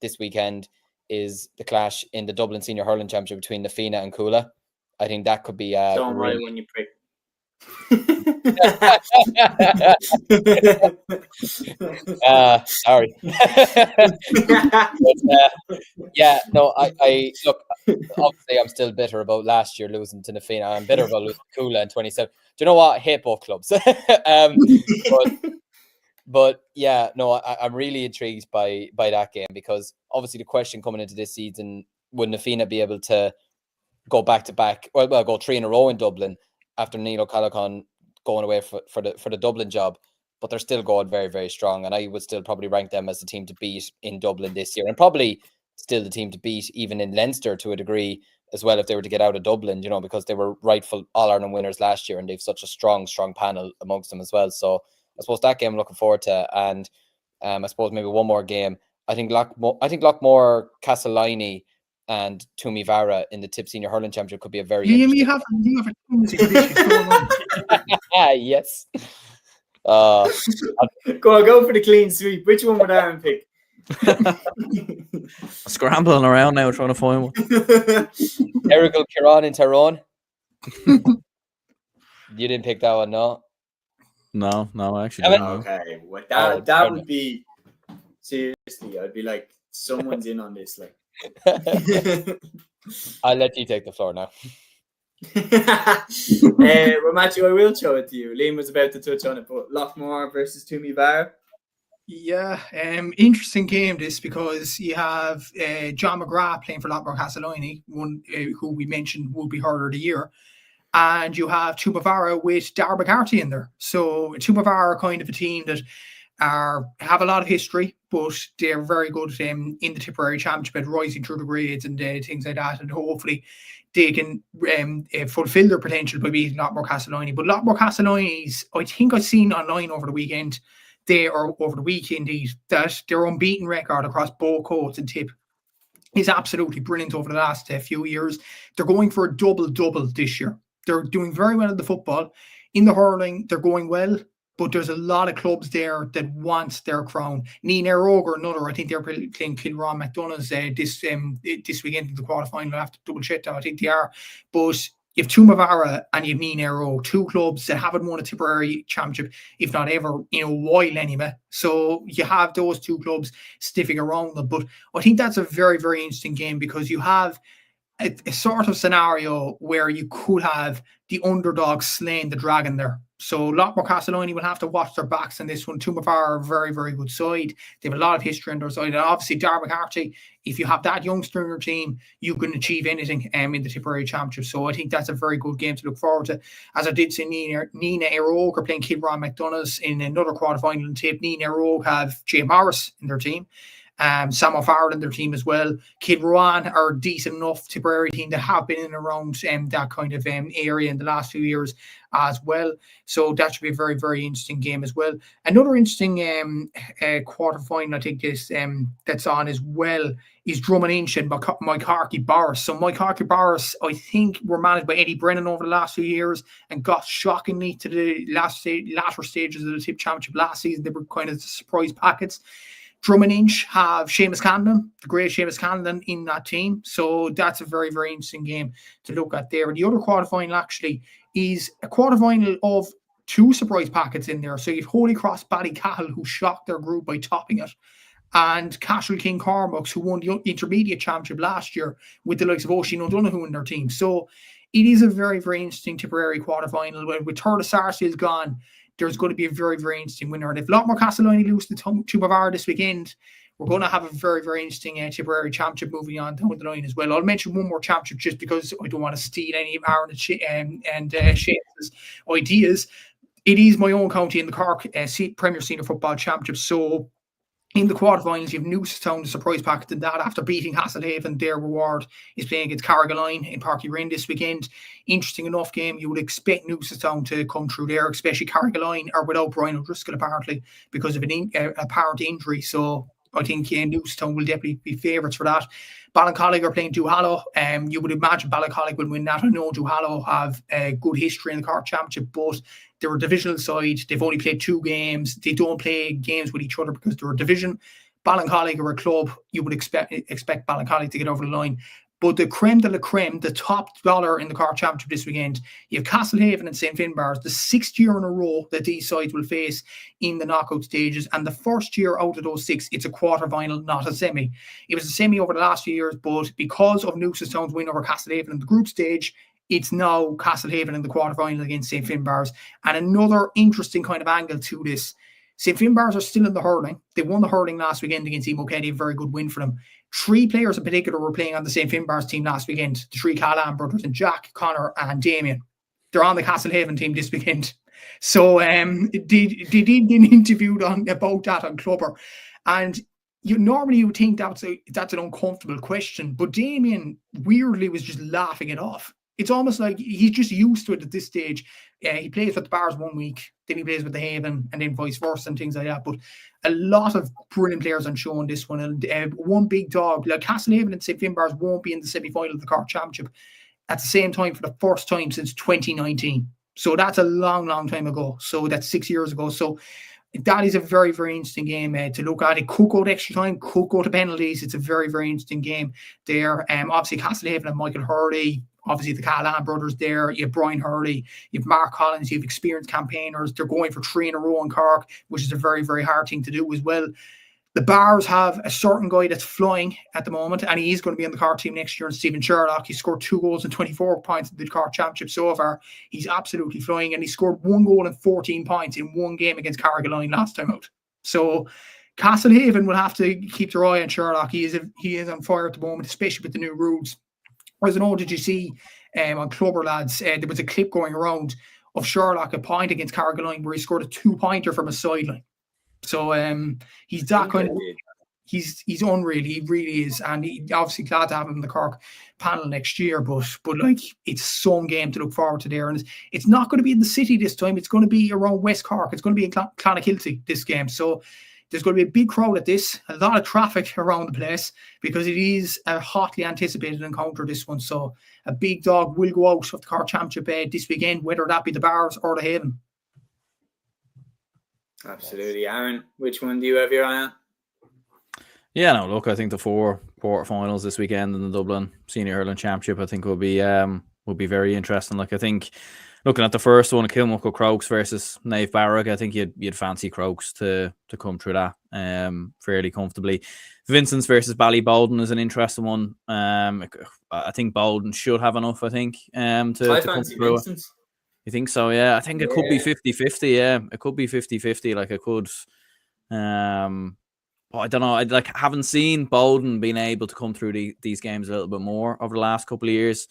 this weekend is the clash in the Dublin Senior Hurling Championship between Na Fianna and Cúilín. I think that could be don't worry when you prick. Sorry. Yeah, no, I look, obviously I'm still bitter about last year losing to Na Fianna. I'm bitter about losing to Cúilín in 27. Do you know what? I hate both clubs. But yeah, no, I'm really intrigued by that game, because obviously the question coming into this season, would Na Fianna be able to go back to back, well, go 3 in a row in Dublin after Neil O'Callaghan going away for the Dublin job? But they're still going very, very strong, and I would still probably rank them as the team to beat in Dublin this year, and probably still the team to beat even in Leinster to a degree as well, if they were to get out of Dublin, because they were rightful All-Ireland winners last year, and they've such a strong panel amongst them as well. So I suppose that game I'm looking forward to, and I suppose maybe one more game. I think Lockmore, Castleiney, and Toomevara in the Tip Senior Hurling Championship could be a very you have a tendency for this going on. Yes. Go for the clean sweep. Which one would Aaron pick? Scrambling around now trying to find one. Erigal Kiran in Tyrone. You didn't pick that one, no? No, actually. Okay, well, that would be, seriously, I'd be like, someone's in on this, like. I'll let you take the floor now. Well, Matthew, I will show it to you. Liam was about to touch on it, but Lockmore versus Toomevara. Yeah, interesting game this, because you have John McGrath playing for Lockmore Castleiney, one who we mentioned would be Hurler of the Year, and you have Toomevara with Darragh McCarthy in there. So Toomevara are kind of a team that have a lot of history, but they're very good in the Tipperary Championship at rising through the grades and things like that, and hopefully they can fulfill their potential by beating Lockmore Castleiney. But Lockmore Castleiney's, I think I've seen online over the weekend, over the week indeed, that their unbeaten record across both courts and Tip is absolutely brilliant over the last few years. They're going for a double-double this year. They're doing very well at the football. In the hurling, they're going well, but there's a lot of clubs there that want their crown. Nina Roger, another, I think they're playing Kilron McDonough's this weekend in the quarterfinal. I have to double check that. I think they are. But you have Toomevara and you have Nina Roger, two clubs that haven't won a Tipperary Championship, if not ever, in a while anyway. So you have those two clubs sniffing around them. But I think that's a very, very interesting game, because you have a sort of scenario where you could have the underdog slaying the dragon there. So Lockmore Castleiney will have to watch their backs in this one. Toomevara are a very, very good side. They have a lot of history on their side. And obviously, Darragh McCarthy, if you have that youngster in your team, you can achieve anything in the Tipperary Championship. So I think that's a very good game to look forward to. As I did say, Nina Rogue are playing Kilron McDonough's in another quarterfinal in Tip. Nina Rogue have Jay Morris in their team. Sam O'Farrell in their team as well. Kid Rowan are a decent enough Tipperary team that have been in and around that kind of area in the last few years as well. So that should be a very, very interesting game as well. Another interesting quarterfinal, I think, is that's on as well, is Drummond and Moycarkey Boris. So Moycarkey Boris, I think, were managed by Eddie Brennan over the last few years and got shockingly to the latter stages of the Tip Championship last season. They were kind of surprise packets. Drummond have Seamus Candon, the great Seamus Candon, in that team. So that's a very, very interesting game to look at there. And the other quarterfinal actually is a quarterfinal of 2 surprise packets in there. So you've Holy Cross Ballycahill, who shocked their group by topping it, and Cashel King Cormac's, who won the intermediate championship last year with the likes of Oisin O'Donoghue in their team. So it is a very, very interesting Tipperary quarterfinal. With Thurles Sarsfield gone, there's going to be a very, very interesting winner. And if Lockmore Castleiney lose to Tubavar this weekend, we're going to have a very, very interesting Tipperary championship moving on down the line as well. I'll mention one more championship just because I don't want to steal any of Aaron and Shane's ideas. It is my own county in the Cork Premier Senior Football Championship. So in the quarterfinals, you have Newcestown, the surprise packet in that, after beating Castlehaven. Their reward is playing against Carrigaline in Páirc Uí Rinn this weekend. Interesting enough game. You would expect Newcestown to come through there, especially Carrigaline are without Brian O'Driscoll apparently because of an apparent injury. So I think Newcestown will definitely be favourites for that. Ballincollig are playing Duhallow. You would imagine Ballincollig will win that. I know Duhallow have a good history in the Cork Championship, but they're a divisional side. They've only played 2 games. They don't play games with each other because they're a division. Ballincollig are a club. You would expect Ballincollig to get over the line. But the creme de la creme, the top dollar in the Cork Championship this weekend, you have Castlehaven and St. Finbarrs, the 6th year in a row that these sides will face in the knockout stages. And the first year out of those 6, it's a quarter-final, not a semi. It was a semi over the last few years, but because of Newcestown's win over Castlehaven in the group stage, it's now Castlehaven in the quarter-final against St. Finbarrs. And another interesting kind of angle to this, St. Finbarrs are still in the hurling. They won the hurling last weekend against Emo Kenny, a very good win for them. 3 players in particular were playing on the St. Finbarrs team last weekend, the 3 Callan brothers, and Jack, Connor, and Damien. They're on the Castlehaven team this weekend. So they did get interviewed about that on Clubber. And normally you would think that's an uncomfortable question, but Damien weirdly was just laughing it off. It's almost like he's just used to it at this stage. He plays with the Bars 1 week, then he plays with the Haven, and then vice versa and things like that. But a lot of brilliant players on show in this one. And one big dog, like Castlehaven and St. Finbarrs, won't be in the semi-final of the Cork Championship at the same time for the first time since 2019. So that's a long, long time ago. So that's 6 years ago. So that is a very, very interesting game to look at. It could go to extra time, could go to penalties. It's a very, very interesting game there. Obviously, Castlehaven and Michael Hurley, obviously the Callan brothers there. You have Brian Hurley, you have Mark Collins, you have experienced campaigners. They're going for 3 in a row in Cork, which is a very, very hard thing to do as well. The Bars have a certain guy that's flying at the moment, and he is going to be on the Cork team next year, and Stephen Sherlock. He scored 2 goals and 24 points in the Cork Championship so far. He's absolutely flying, and he scored 1 goal and 14 points in 1 game against Carrigaline last time out. So Castlehaven will have to keep their eye on Sherlock. He is on fire at the moment, especially with the new rules. I don't know, did you see on Clubber Lads, there was a clip going around of Sherlock a point against Carrigaline where he scored a 2-pointer from a sideline. So he's that kind of, he's unreal. He really is, and he obviously glad to have him in the Cork panel next year. But like, it's some game to look forward to there, and it's not going to be in the city this time. It's going to be around West Cork. It's going to be in Clonakilty this game. So there's going to be a big crowd at this, a lot of traffic around the place because it is a hotly anticipated encounter, this one. So a big dog will go out of the Cork Championship this weekend, whether that be the Bars or the Haven. Absolutely. Aaron, which one do you have your eye on? Yeah, no, look, I think the 4 quarterfinals this weekend in the Dublin Senior Hurling Championship, I think will be very interesting. Like, I think looking at the first one, Kilmuckle Crokes versus Nave Barrack, I think you'd fancy Crokes to come through that fairly comfortably. Vincent's versus Ballybowden is an interesting one. I think Bowden should have enough, I think, to come through. Vincent's. You think so? Yeah, I think it could be 50-50. Yeah, it could be 50-50. Like, it could. I don't know. I haven't seen Bowden being able to come through these games a little bit more over the last couple of years.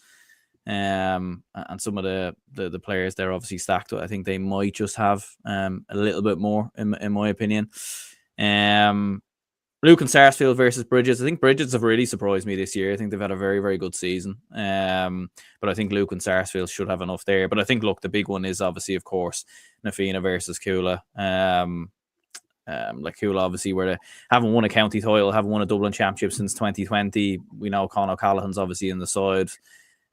And some of the players they're obviously stacked with, I think they might just have a little bit more, in my opinion. Luke and Sarsfield versus Bridges. I think Bridges have really surprised me this year. I think they've had a very, very good season. But I think Luke and Sarsfield should have enough there. But I think, look, the big one is obviously, of course, Nafina versus Cúilín. Like Cúilín, obviously, where they haven't won a county title, haven't won a Dublin championship since 2020. We know Conor O'Callaghan's obviously in the side.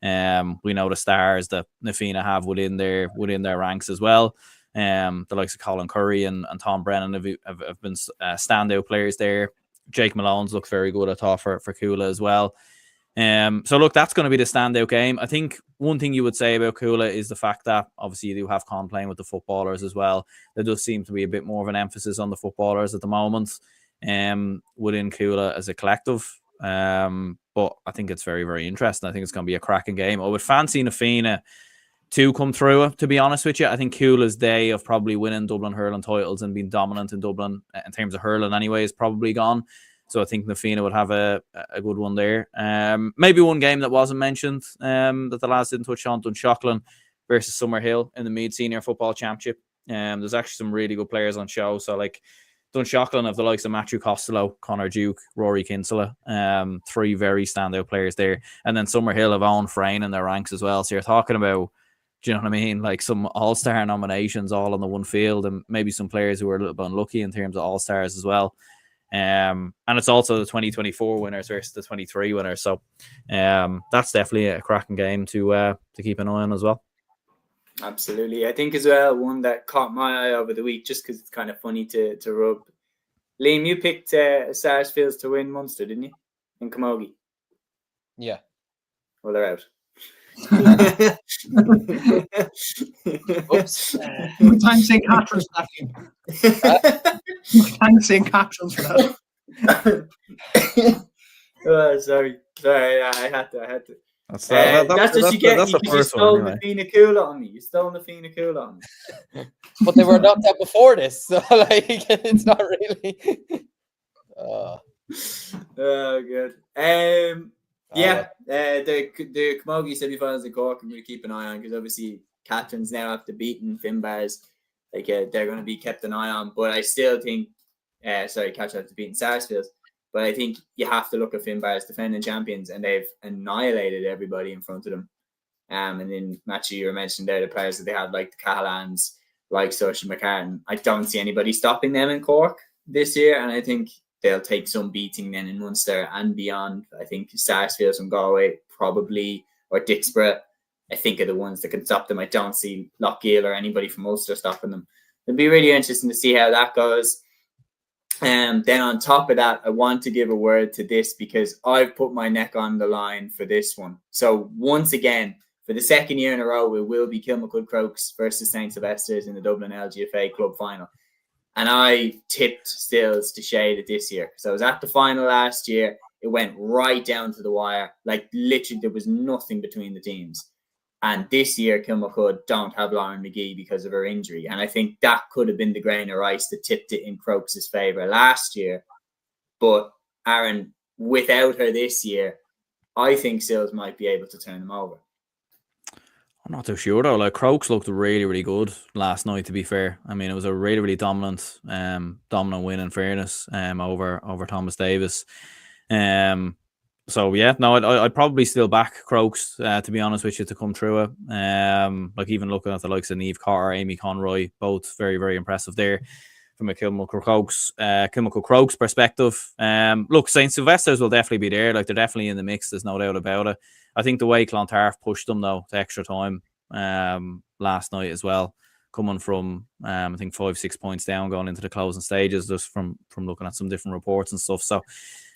We know the stars that Nafina have within their ranks as well. The likes of Colin Curry and Tom Brennan have been standout players there. Jake Malone's looked very good, I thought, for Cúilín as well. So look, that's going to be the standout game. I think one thing you would say about Cúilín is the fact that obviously you do have Con playing with the footballers as well. There does seem to be a bit more of an emphasis on the footballers at the moment within Cúilín as a collective. But I think it's very, very interesting. I think it's going to be a cracking game. I would fancy Nafina to come through, to be honest with you. I think Cúilin's day of probably winning Dublin hurling titles and being dominant in Dublin in terms of hurling anyway is probably gone. So I think Nafina would have a good one there. Maybe one game that wasn't mentioned that the lads didn't touch on, Dunshaughlin versus Summerhill in the Meath Senior Football Championship. There's actually some really good players on show. So like Dunshaughlin have the likes of Matthew Costello, Connor Duke, Rory Kinsella. 3 very standout players there. And then Summerhill have Owen Frayne in their ranks as well. So you're talking about, do you know what I mean? Like some all-star nominations all on the one field, and maybe some players who were a little bit unlucky in terms of all-stars as well. And it's also the 2024 winners versus the 23 winners. So that's definitely a cracking game to keep an eye on as well. Absolutely. I think as well, one that caught my eye over the week, just because it's kind of funny to rub. Liam, you picked Sarsfields to win Munster, didn't you? In Camogie. Yeah. Well, they're out. Oops. Thanks St. Catherine's for that. Thanks St. Catherine's for that. Sorry, I had to. That's what you get. That's You stole the Fina Cúilín on me. You stole the Fina Cúilín on me. But they were knocked out before this, so like it's not really. Oh, good. The Camogie semi-finals in Cork, I'm going to keep an eye on, because obviously Catherine's now after beating Finbars, like they're going to be kept an eye on. But I still think, Catherine after beating Sarsfields, but I think you have to look at Finbars defending champions, and they've annihilated everybody in front of them. And then Matthew, you were mentioning there the players that they have, like the Cahillans, like Social McCartan. I don't see anybody stopping them in Cork this year, and I think they'll take some beating then in Munster and beyond. I think Sarsfields from Galway probably, or Dixborough, I think are the ones that can stop them. I don't see Lochgiel or anybody from Ulster stopping them. It'll be really interesting to see how that goes. Then on top of that, I want to give a word to this, because I've put my neck on the line for this one. So once again, for the second year in a row, it will be Kilmacud Crokes versus St. Sylvester's in the Dublin LGFA Club Final. And I tipped Stills to shade it this year, because I was at the final last year. It went right down to the wire. Like literally there was nothing between the teams. And this year, Kilmacud don't have Lauren McGee because of her injury. And I think that could have been the grain of rice that tipped it in Crokes' favour last year. But Aaron, without her this year, I think Stills might be able to turn them over. I'm not too sure though. Like Crokes looked really, really good last night, to be fair. I mean, it was a really, really dominant win in fairness over Thomas Davis. So yeah, no, I'd probably still back Crokes, to be honest with you, to come through it. Like even looking at the likes of Niamh Carter, Amy Conroy, both very, very impressive there from a Kilmacud Crokes perspective. Look, St. Sylvester's will definitely be there. Like they're definitely in the mix. There's no doubt about it. I think the way Clontarf pushed them though to extra time last night as well, coming from I think 5-6 points down going into the closing stages, just from looking at some different reports and stuff. So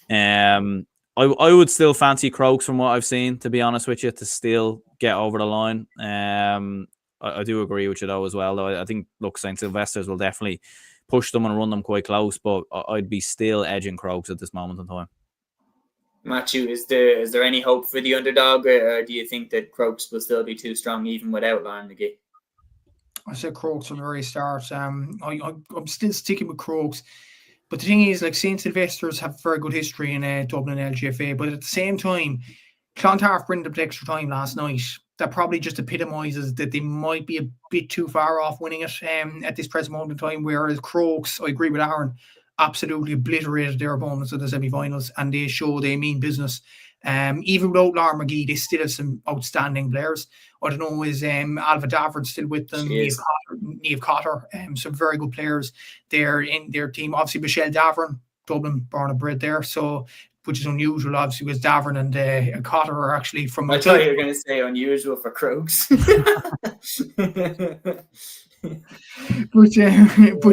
I would still fancy Crokes from what I've seen, to be honest with you, to still get over the line. I do agree with you though as well. Though I think St. Sylvester's will definitely push them and run them quite close, but I'd be still edging Crokes at this moment in time. Matthew, is there any hope for the underdog, or do you think that Crokes will still be too strong even without Lauren McGee? I said Crokes from the very start. I'm still sticking with Crokes. But the thing is, like St. Sylvester's have very good history in Dublin LGFA, but at the same time, Clontarf bringing up the extra time last night. That probably just epitomises that they might be a bit too far off winning it at this present moment in time, whereas Crokes, I agree with Aaron, absolutely obliterated their opponents in the semi-finals, and they show they mean business. Even without Lauren McGee, they still have some outstanding players. I don't know, is Alva Davern still with them? Niamh Cotter, some very good players there in their team. Obviously, Michelle Davern, Dublin, born and bred there, so which is unusual, obviously, because Davern and Cotter are actually from... I thought you were going to say unusual for Crokes. But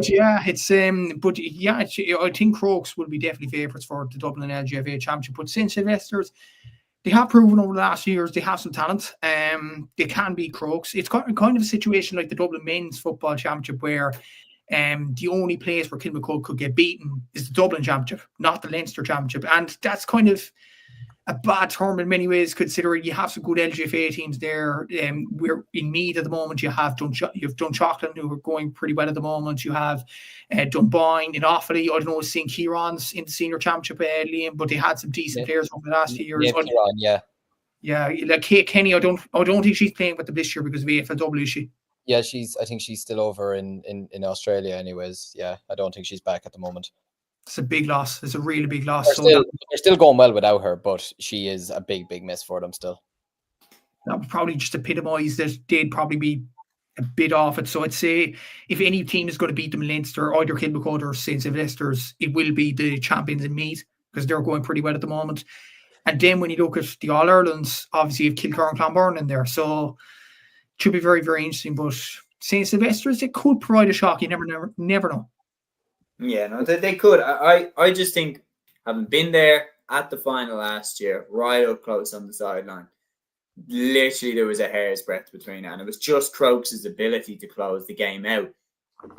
yeah, it's I think Crokes will be definitely favourites for the Dublin LGFA Championship. But St. Sylvester's, they have proven over the last years they have some talent. They can beat Crokes. It's kind of a situation like the Dublin Men's Football Championship where the only place where Kilmacud could get beaten is the Dublin Championship, not the Leinster Championship. And that's kind of a bad term in many ways, considering you have some good LGFA teams there. We're in Meath at the moment. You have Dunshaughlin, who are going pretty well at the moment. You have Dunboyne in Offaly. I don't know, St. Kieran's in the senior championship, Liam, but they had some decent players over the last few years. Yeah, like Kate Kenny, I don't think she's playing with them this year because of AFLW, is she? Yeah, I think she's still over in Australia anyways. Yeah, I don't think she's back at the moment. It's a big loss. It's a really big loss. They're still going well without her, but she is a big miss for them still. That would probably just epitomise that they'd probably be a bit off it. So I'd say if any team is going to beat them in Leinster, either Kilmacud or St. Sylvester's, it will be the champions in Meath because they're going pretty well at the moment. And then when you look at the All-Irelands, obviously you have Kilcar and Clonberne in there. So it should be very, very interesting. But St. Sylvester's, it could provide a shock. You never know. Yeah, no, they could. I just think, having been there at the final last year, right up close on the sideline, literally there was a hair's breadth between it, and it was just Crokes' ability to close the game out.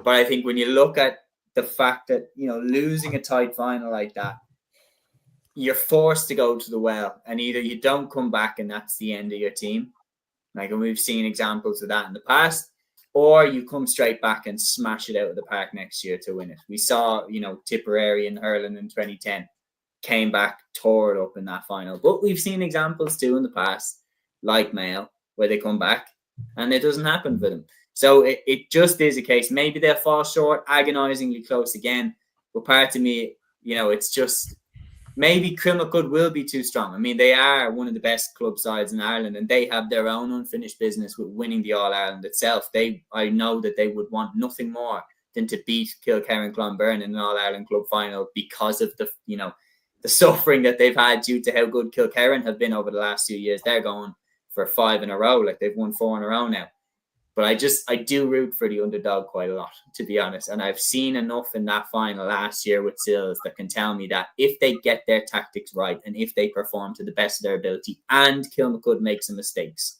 But I think when you look at the fact that, losing a tight final like that, you're forced to go to the well, and either you don't come back and that's the end of your team, and we've seen examples of that in the past, or you come straight back and smash it out of the park next year to win it. We saw, Tipperary in hurling in 2010 came back, tore it up in that final. But we've seen examples too in the past, like Mayo, where they come back and it doesn't happen for them. So it just is a case. Maybe they'll fall short, agonisingly close again. But part of me, it's just maybe Kilmacud will be too strong. I mean, they are one of the best club sides in Ireland, and they have their own unfinished business with winning the All-Ireland itself. I know that they would want nothing more than to beat Kilkerran Clonberne in an All-Ireland club final because of the suffering that they've had due to how good Kilkerran have been over the last 2 years. They're going for 5 in a row, like they've won 4 in a row now. But I do root for the underdog quite a lot, to be honest. And I've seen enough in that final last year with Sills that can tell me that if they get their tactics right and if they perform to the best of their ability and Kilmacud makes some mistakes,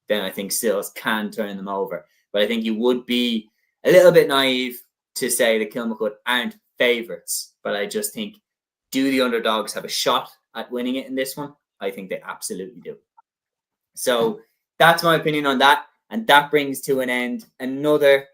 then I think Sills can turn them over. But I think you would be a little bit naive to say that Kilmacud aren't favourites. But I just think, do the underdogs have a shot at winning it in this one? I think they absolutely do. So that's my opinion on that. And that brings to an end another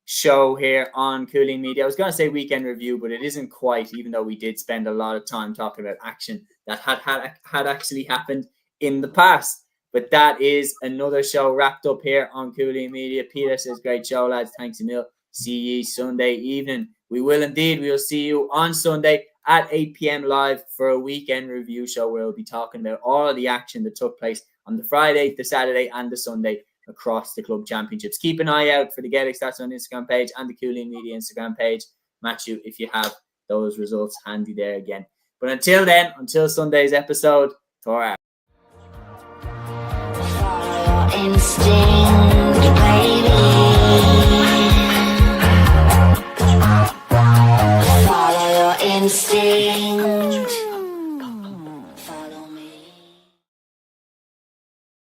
show here on Cúilín Media. I was going to say weekend review, but it isn't quite, even though we did spend a lot of time talking about action that had actually happened in the past. But that is another show wrapped up here on Cúilín Media. Peter says, great show, lads. Thanks a mil. See ye Sunday evening. We will indeed. We will see you on Sunday at 8 p.m. live for a weekend review show where we'll be talking about all of the action that took place on the Friday, the Saturday, and the Sunday across the club championships. Keep an eye out for the Gaelic Stats on Instagram page and the Cúilín Media Instagram page. Match you if you have those results handy there again. But until then, until Sunday's episode, Torah. Follow your instinct, baby. Follow your instinct.